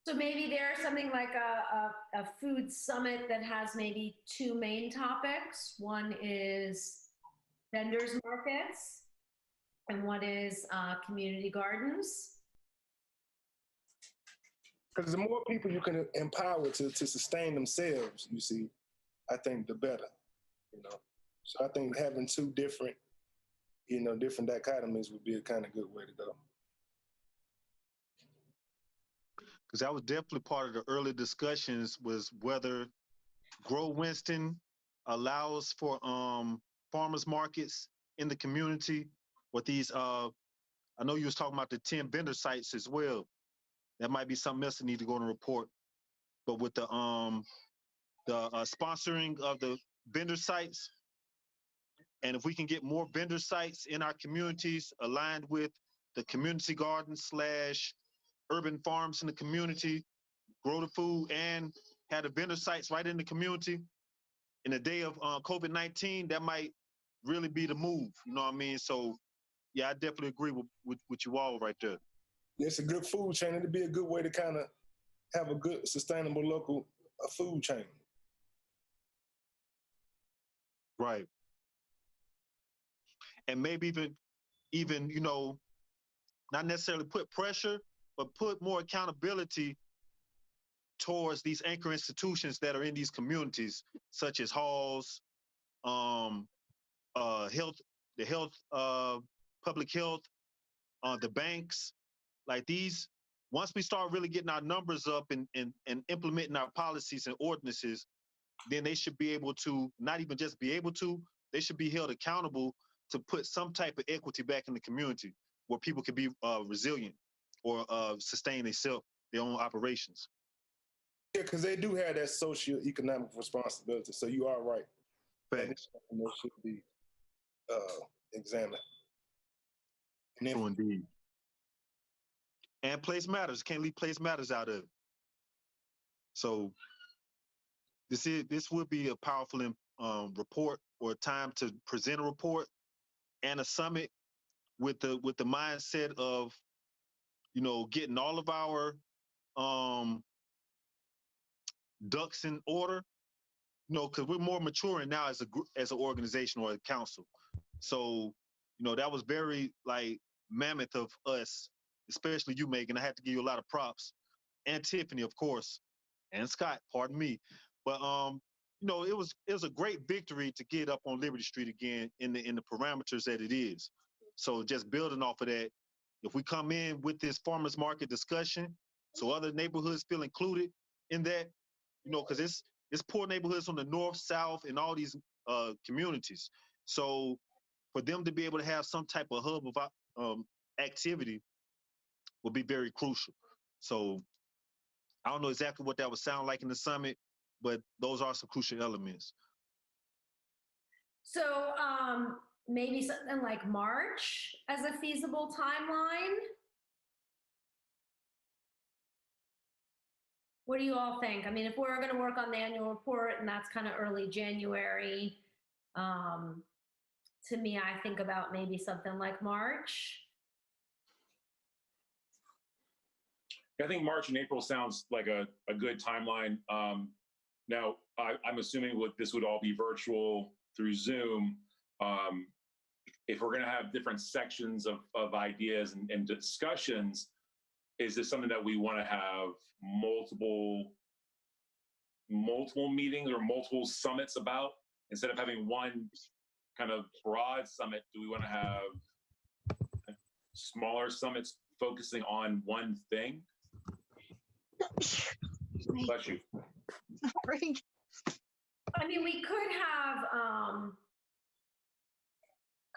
So maybe there's something like a food summit that has maybe two main topics. One is vendors markets and one is community gardens. Because the more people you can empower to sustain themselves, you see, I think the better, you know. So I think having two different, you know, different dichotomies would be a kind of good way to go. Because that was definitely part of the early discussions, was whether Grow Winston allows for farmers markets in the community with these, I know you was talking about the 10 vendor sites as well. That might be something else that need to go in the report. But with the sponsoring of the vendor sites, and if we can get more vendor sites in our communities aligned with the community gardens / urban farms in the community, grow the food and have the vendor sites right in the community, in the day of COVID-19, that might really be the move. You know what I mean? So yeah, I definitely agree with you all right there. It's a good food chain. It'd be a good way to kind of have a good, sustainable local food chain. Right. And maybe even, you know, not necessarily put pressure, but put more accountability towards these anchor institutions that are in these communities, such as halls, public health, the banks. Like these, once we start really getting our numbers up and implementing our policies and ordinances, then they should be able to, not even just be able to, they should be held accountable to put some type of equity back in the community where people can be resilient or sustain their own operations. Yeah, because they do have that socio-economic responsibility. So you are right. Thanks. That should be examined. And True indeed. And place matters. Can't leave place matters out of it. So this would be a powerful report, or a time to present a report and a summit with the mindset of, getting all of our ducks in order, because we're more maturing now as an organization or a council. So, that was very mammoth of us, especially you, Megan. I had to give you a lot of props, and Tiffany, of course, and Scott, pardon me. But it was a great victory to get up on Liberty Street again in the parameters that it is. So just building off of that, if we come in with this farmers market discussion, so other neighborhoods feel included in that, because it's poor neighborhoods on the north, south, and all these communities. So for them to be able to have some type of hub of activity will be very crucial. So I don't know exactly what that would sound like in the summit, but those are some crucial elements. So maybe something like March as a feasible timeline? What do you all think? I mean, if we're going to work on the annual report and that's kind of early January, to me, I think about maybe something like March. I think March and April sounds like a good timeline. Now, I'm assuming this would all be virtual through Zoom. If we're going to have different sections of ideas and discussions, is this something that we want to have multiple meetings or multiple summits about? Instead of having one kind of broad summit, do we want to have smaller summits focusing on one thing? Bless you. Sorry. I mean, we could have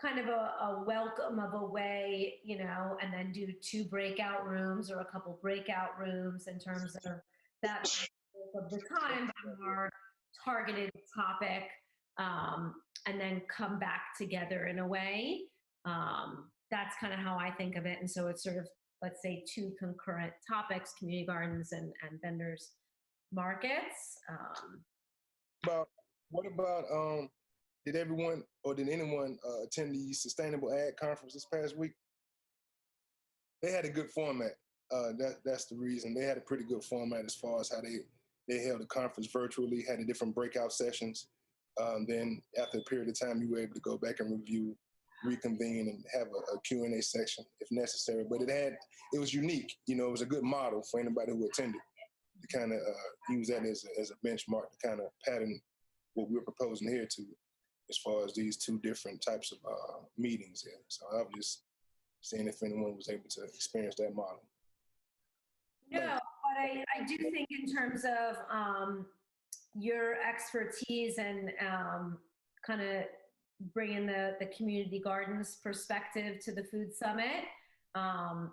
kind of a welcome of a way, and then do 2 breakout rooms or a couple breakout rooms in terms of that of the time, our targeted topic, and then come back together in a way. That's kind of how I think of it. And so it's sort of, let's say, 2 concurrent topics: community gardens and vendors markets. What about did everyone or did anyone attend the Sustainable Ag Conference this past week? They had a good format. That's the reason. They had a pretty good format as far as how they held the conference virtually, had the different breakout sessions. Then after a period of time, you were able to go back and review, reconvene, and have a Q&A section if necessary. But it was unique. It was a good model for anybody who attended to kind of use that as a benchmark to kind of pattern what we're proposing here to, as far as these 2 different types of meetings here. So I was just seeing if anyone was able to experience that model. No, but I do think in terms of your expertise and kind of bringing the community gardens perspective to the food summit, and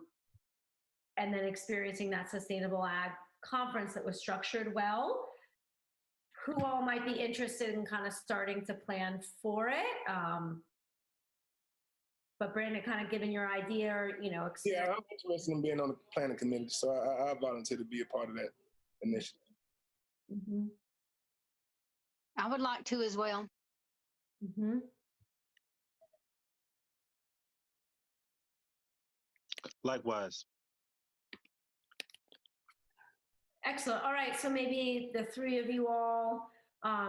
then experiencing that Sustainable Ag Conference that was structured well, who all might be interested in kind of starting to plan for it. But Brandon, kind of giving your idea, or, Yeah, I'm interested in being on the planning committee, so I volunteer to be a part of that initiative. Mm-hmm. I would like to as well. Mm-hmm. Likewise. Excellent. All right. So maybe the 3 of you all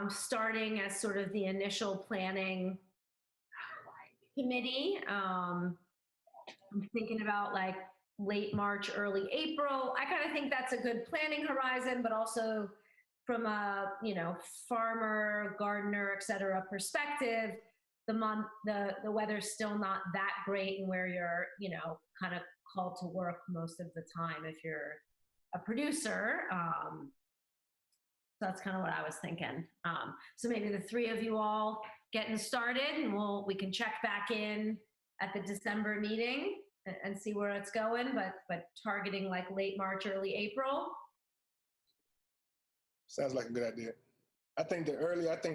starting as sort of the initial planning committee. I'm thinking about like late March, early April. I kind of think that's a good planning horizon, but also from a, farmer, gardener, et cetera, perspective, the weather's still not that great, and where you're, kind of called to work most of the time if you're a producer. So that's kind of what I was thinking. So maybe the 3 of you all getting started, and we can check back in at the December meeting and see where it's going, but targeting like late March, early April. Sounds like a good idea. I think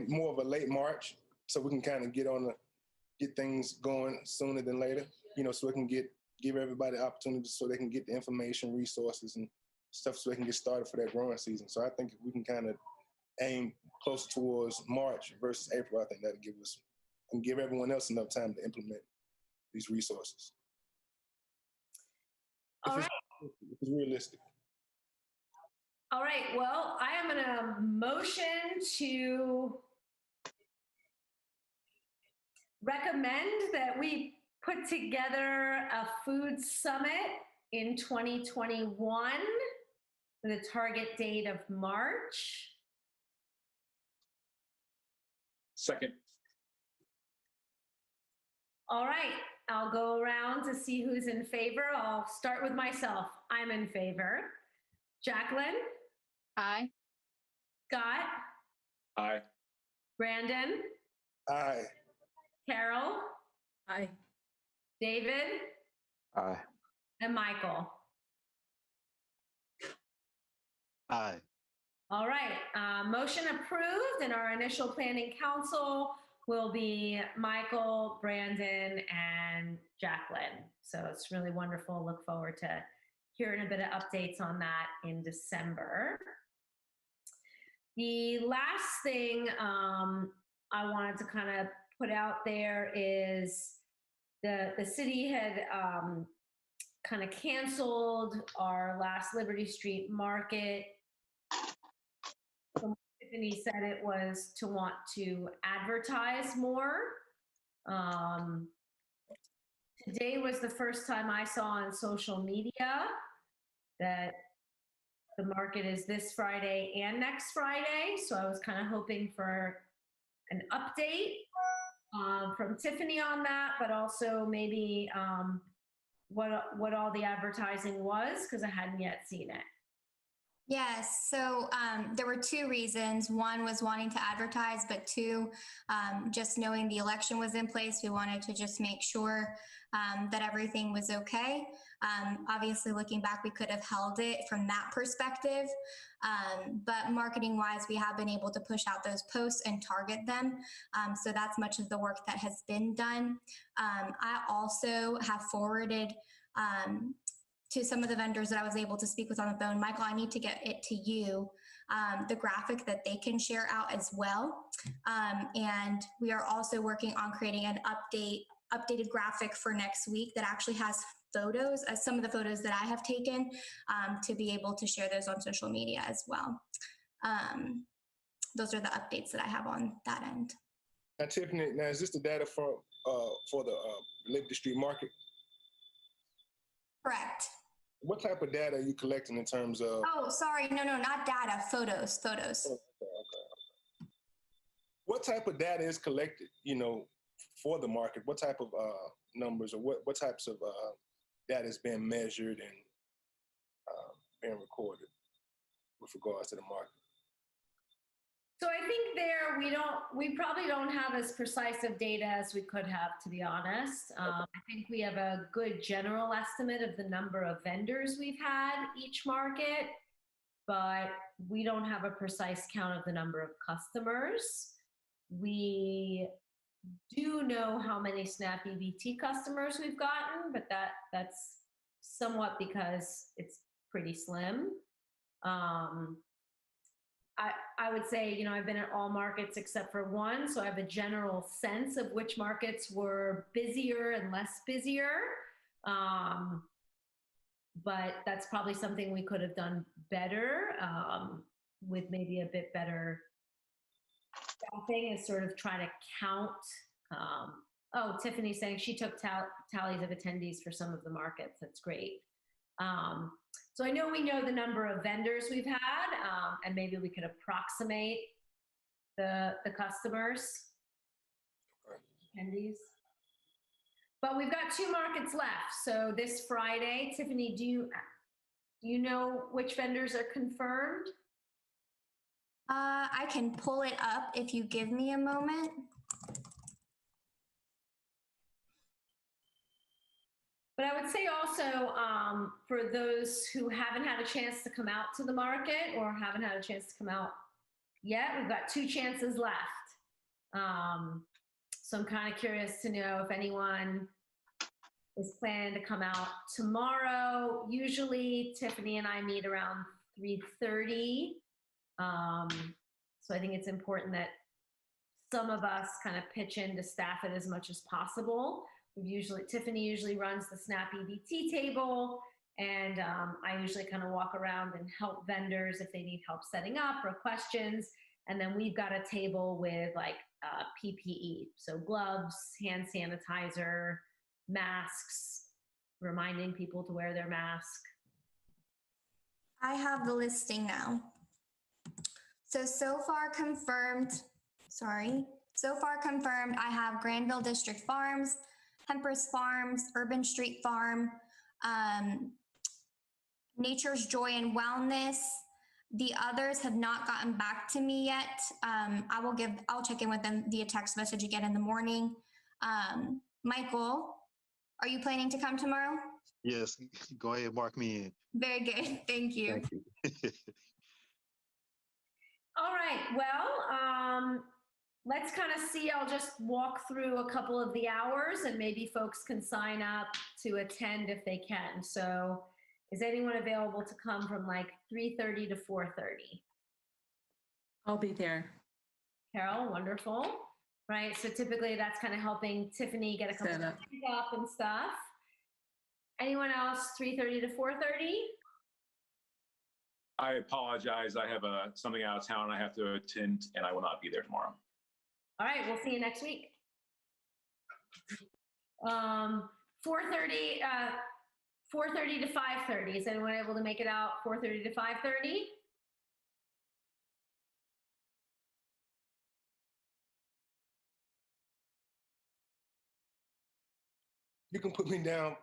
more of a late March, so we can kind of get things going sooner than later, so we can give everybody opportunities so they can get the information, resources, and stuff so they can get started for that growing season. So I think if we can kind of aim closer towards March versus April, I think that'll give everyone else enough time to implement these resources. All right. If it's realistic. All right, well, I am gonna motion to recommend that we put together a food summit in 2021 with a target date of March. Second. All right, I'll go around to see who's in favor. I'll start with myself. I'm in favor. Jacqueline? Aye. Scott? Aye. Brandon? Aye. Carol? Aye. David? Aye. And Michael? Aye. All right, motion approved, and our initial planning council will be Michael, Brandon, and Jacqueline. So it's really wonderful. Look forward to hearing a bit of updates on that in December. The last thing I wanted to kind of put out there is the city had kind of canceled our last Liberty Street market. Tiffany said it was to want to advertise more. Today was the first time I saw on social media that the market is this Friday and next Friday. So I was kind of hoping for an update from Tiffany on that, but also maybe what all the advertising was, because I hadn't yet seen it. Yes, so there were two reasons. One was wanting to advertise, but two, just knowing the election was in place, we wanted to just make sure that everything was okay. Obviously, looking back, we could have held it from that perspective, but marketing-wise, we have been able to push out those posts and target them. So that's much of the work that has been done. I also have forwarded to some of the vendors that I was able to speak with on the phone. Michael, I need to get it to you, the graphic that they can share out as well. And we are also working on creating an updated graphic for next week that actually has photos, some of the photos that I have taken, to be able to share those on social media as well. Those are the updates that I have on that end. Now, Tiffany, is this the data for the Liberty Street Market? Correct. What type of data are you collecting in terms of? Oh, sorry. No, not data, photos. Okay. What type of data is collected, for the market? What type of numbers, or what types of data is being measured and being recorded with regards to the market? So I think we probably don't have as precise of data as we could have, to be honest. I think we have a good general estimate of the number of vendors we've had each market, but we don't have a precise count of the number of customers. We do know how many SNAP EBT customers we've gotten, but that's somewhat because it's pretty slim. I would say, I've been at all markets except for one, so I have a general sense of which markets were busier and less busier. But that's probably something we could have done better, with maybe a bit better staffing, is sort of try to count. Tiffany's saying she took tallies of attendees for some of the markets. That's great. So I know we know the number of vendors we've had, and maybe we could approximate the customers, attendees. But we've got 2 markets left. So this Friday, Tiffany, do you know which vendors are confirmed? I can pull it up if you give me a moment. But I would say also for those who haven't had a chance to come out to the market or haven't had a chance to come out yet, we've got 2 chances left. So I'm kind of curious to know if anyone is planning to come out tomorrow. Usually Tiffany and I meet around 3:30. So I think it's important that some of us kind of pitch in to staff it as much as possible. Tiffany usually runs the SNAP EBT table, and I usually kind of walk around and help vendors if they need help setting up or questions. And then we've got a table with like PPE, so gloves, hand sanitizer, masks, reminding people to wear their mask. I have the listing now. So far confirmed, I have Granville District Farms, Hempers Farms, Urban Street Farm, Nature's Joy and Wellness. The others have not gotten back to me yet. I'll check in with them via text message again in the morning. Michael, are you planning to come tomorrow? Yes, go ahead, mark me in. Very good, thank you. Thank you. All right, well, let's kind of see. I'll just walk through a couple of the hours and maybe folks can sign up to attend if they can. So is anyone available to come from like 3:30 to 4:30? I'll be there. Carol, wonderful. Right, so typically that's kind of helping Tiffany get a couple of things up and stuff. Anyone else 3:30 to 4:30? I apologize. I have something out of town I have to attend, and I will not be there tomorrow. All right, we'll see you next week. 4:30 to 5:30. Is anyone able to make it out 4:30 to 5:30? You can put me down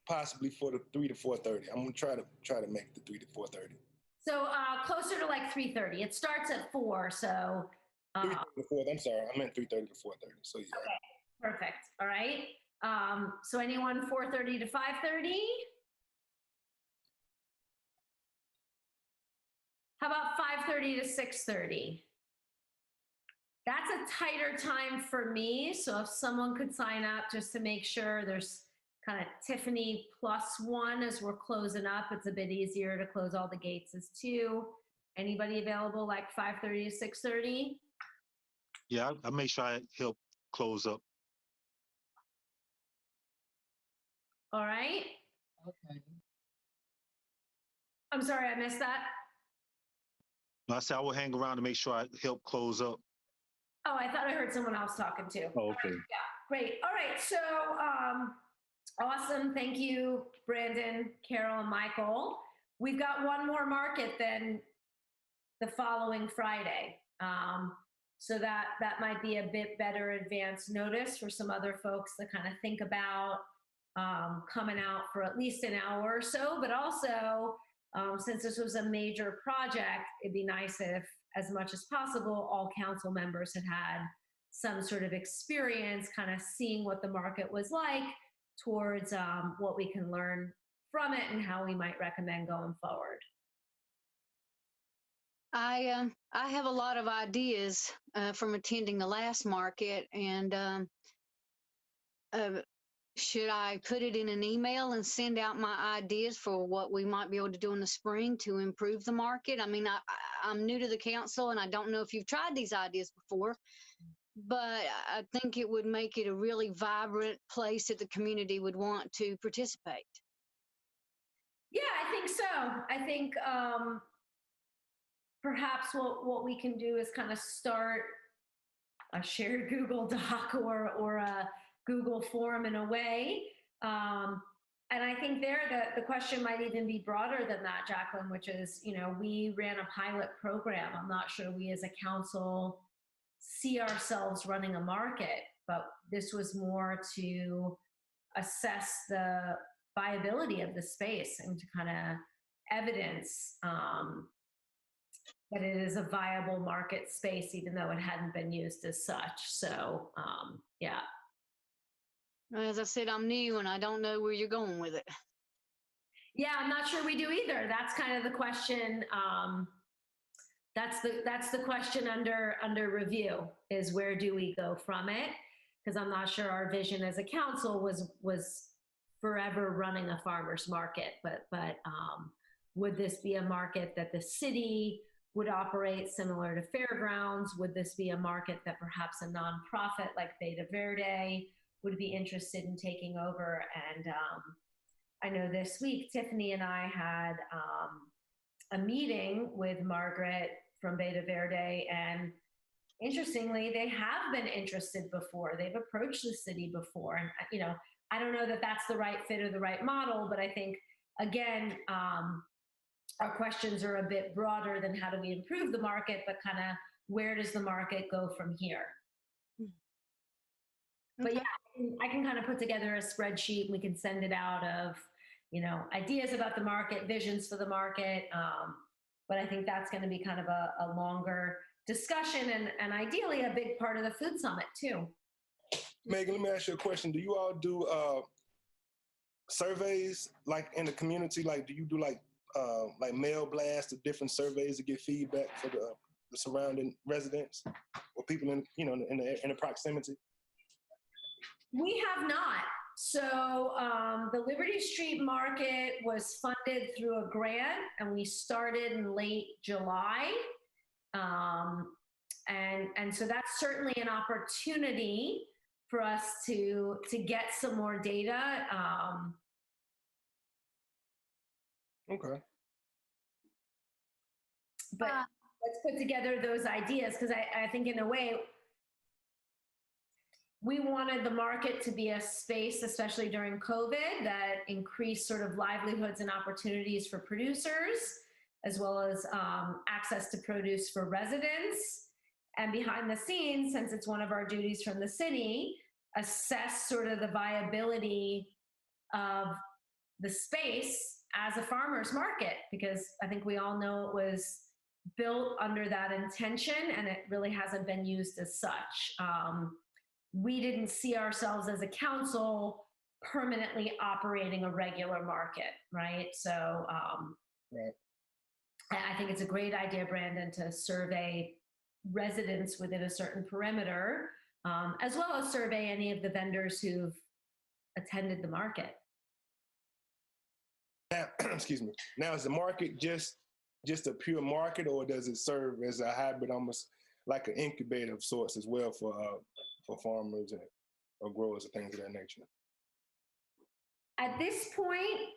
possibly for the 3 to 4:30. I'm gonna try to make the 3 to 4:30. So closer to like 3:30. It starts at 4, so. 3:30 to 4. I'm sorry, I meant 3:30 to 4:30. So yeah. Okay, perfect. All right. So anyone 4:30 to 5:30? How about 5:30 to 6:30? That's a tighter time for me. So if someone could sign up just to make sure there's kind of Tiffany +1 as we're closing up. It's a bit easier to close all the gates as 2. Anybody available like 5:30 to 6:30? Yeah, I make sure I help close up. All right. Okay. I'm sorry, I missed that. I said I will hang around to make sure I help close up. Oh, I thought I heard someone else talking too. Oh, okay. Right, yeah, great. All right, so awesome. Thank you, Brandon, Carol, and Michael. We've got one more market then the following Friday. So that might be a bit better advance notice for some other folks to kind of think about coming out for at least an hour or so, but also since this was a major project, it'd be nice if, as much as possible, all council members had some sort of experience kind of seeing what the market was like towards what we can learn from it and how we might recommend going forward. I have a lot of ideas from attending the last market, and should I put it in an email and send out my ideas for what we might be able to do in the spring to improve the market? I mean, I'm new to the council, and I don't know if you've tried these ideas before, but I think it would make it a really vibrant place that the community would want to participate. Yeah, I think so. I think perhaps what we can do is kind of start a shared Google Doc or a Google form in a way. And I think there the question might even be broader than that, Jacqueline, which is, we ran a pilot program. I'm not sure we as a council see ourselves running a market, but this was more to assess the viability of the space and to kind of evidence that it is a viable market space, even though it hadn't been used as such. So yeah. As I said, I'm new and I don't know where you're going with it. Yeah, I'm not sure we do either. That's kind of the question. That's the question under review, is where do we go from it? Because I'm not sure our vision as a council was forever running a farmer's market, but would this be a market that the city would operate similar to fairgrounds? Would this be a market that perhaps a nonprofit like Beta Verde would be interested in taking over? And I know this week, Tiffany and I had a meeting with Margaret from Beta Verde, and interestingly, they have been interested before. They've approached the city before. And, you know, I don't know that that's the right fit or the right model, but I think, again, our questions are a bit broader than how do we improve the market, but kind of where does the market go from here? Okay. But yeah, I can kind of put together a spreadsheet and we can send it out of, you know, ideas about the market, visions for the market. But I think that's going to be kind of a longer discussion and ideally a big part of the food summit too. Megan, let me ask you a question. Do you all do surveys like in the community? Like, do you do like mail blasts of different surveys to get feedback for the surrounding residents or people in, you know, in the proximity? We have not. So the Liberty Street Market was funded through a grant, and we started in late July. And so that's certainly an opportunity for us to get some more data. Okay. But let's put together those ideas, because I think in a way, we wanted the market to be a space, especially during COVID, that increased sort of livelihoods and opportunities for producers, as well as access to produce for residents. And behind the scenes, since it's one of our duties from the city, assess sort of the viability of the space as a farmer's market, because I think we all know it was built under that intention and it really hasn't been used as such. We didn't see ourselves as a council permanently operating a regular market, right? So Right. I think it's a great idea, Brandon, to survey residents within a certain perimeter, as well as survey any of the vendors who've attended the market. Now, excuse me. Now, is the market just a pure market, or does it serve as a hybrid, almost like an incubator of sorts as well for farmers or growers and things of that nature? At this point,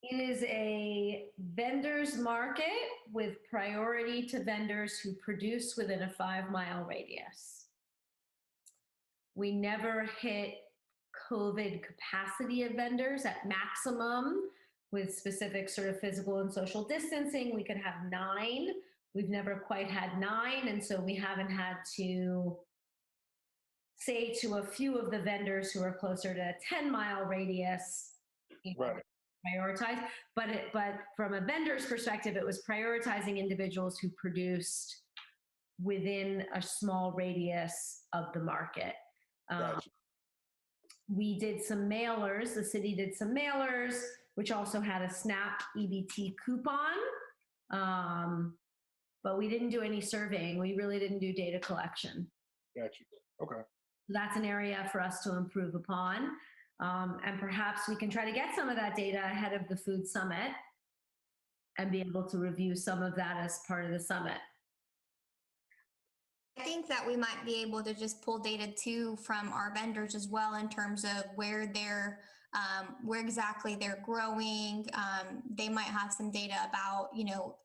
it is a vendor's market with priority to vendors who produce within a 5-mile radius. We never hit COVID capacity of vendors at maximum with specific sort of physical and social distancing. We could have 9. We've never quite had 9. And so we haven't had to say to a few of the vendors who are closer to a 10-mile radius, you know, Right. prioritize. But from a vendor's perspective, it was prioritizing individuals who produced within a small radius of the market. Gotcha. We did some mailers. The city did some mailers, which also had a SNAP EBT coupon. But we didn't do any surveying. We really didn't do data collection. Gotcha. Okay. That's an area for us to improve upon. And perhaps we can try to get some of that data ahead of the food summit and be able to review some of that as part of the summit. I think that we might be able to just pull data too from our vendors as well in terms of where exactly they're growing. They might have some data about, you know,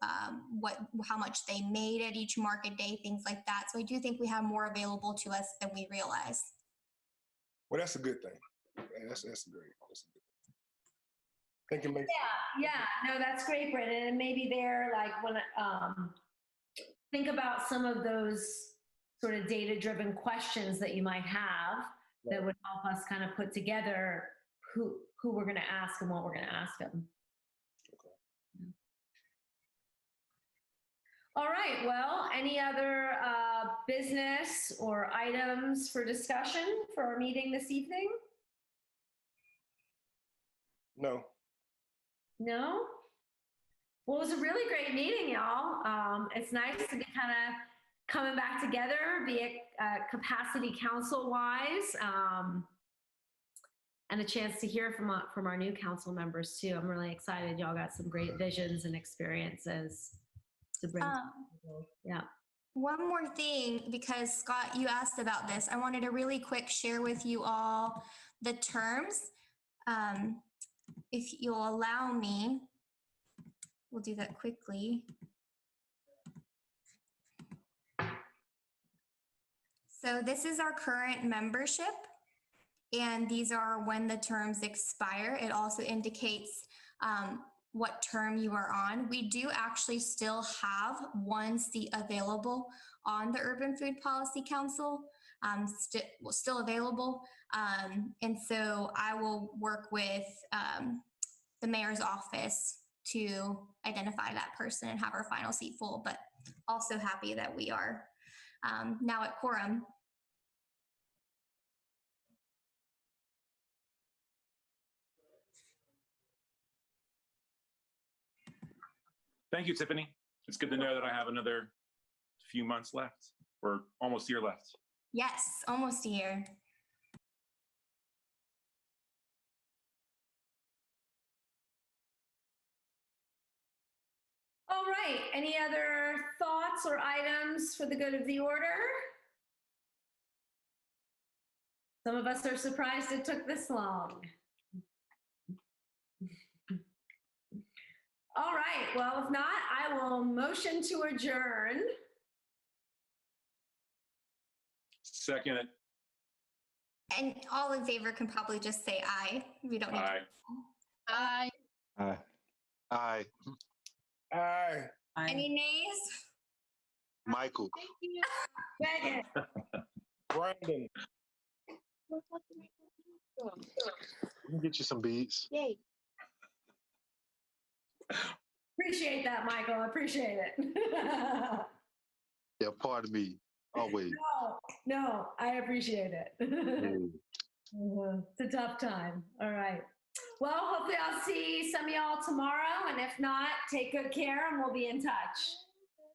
how much they made at each market day, things like that. So I do think we have more available to us than we realize. Well, that's a good thing. That's great. That's a good thing. I think it makes. Yeah, no, that's great, Brendan. And maybe there, like when, think about some of those sort of data-driven questions that you might have that would help us kind of put together who we're going to ask and what we're going to ask them. Okay. All right, well, any other business or items for discussion for our meeting this evening? No. No? Well, it was a really great meeting, y'all. It's nice to be kind of coming back together, be it capacity council-wise, and a chance to hear from our new council members too. I'm really excited. Y'all got some great visions and experiences to bring to the table. Yeah. One more thing, because Scott, you asked about this. I wanted to really quick share with you all the terms. If you'll allow me, we'll do that quickly. So this is our current membership, and these are when the terms expire. It also indicates what term you are on. We do actually still have one seat available on the Urban Food Policy Council, still available. And so I will work with the mayor's office to identify that person and have our final seat full, but also happy that we are now at quorum. Thank you, Tiffany. It's good to know that I have another few months left, or almost a year left. Yes, almost a year. All right. Any other thoughts or items for the good of the order? Some of us are surprised it took this long. All right. Well, if not, I will motion to adjourn. Second it. And all in favor can probably just say aye. We don't need Aye. Aye. Aye. Aye. Aye. Any nays? Michael. Thank you. Megan. Brandon. Let me get you some beads. Yay. Appreciate that, Michael. I appreciate it. Yeah, pardon me. Always. No, I appreciate it. It's a tough time. All right. Well, hopefully I'll see some of y'all tomorrow. And if not, take good care and we'll be in touch.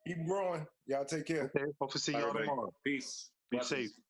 Keep growing. Y'all take care. Okay. Hope to see Bye, y'all everybody. tomorrow. Peace. Be Blessings. safe.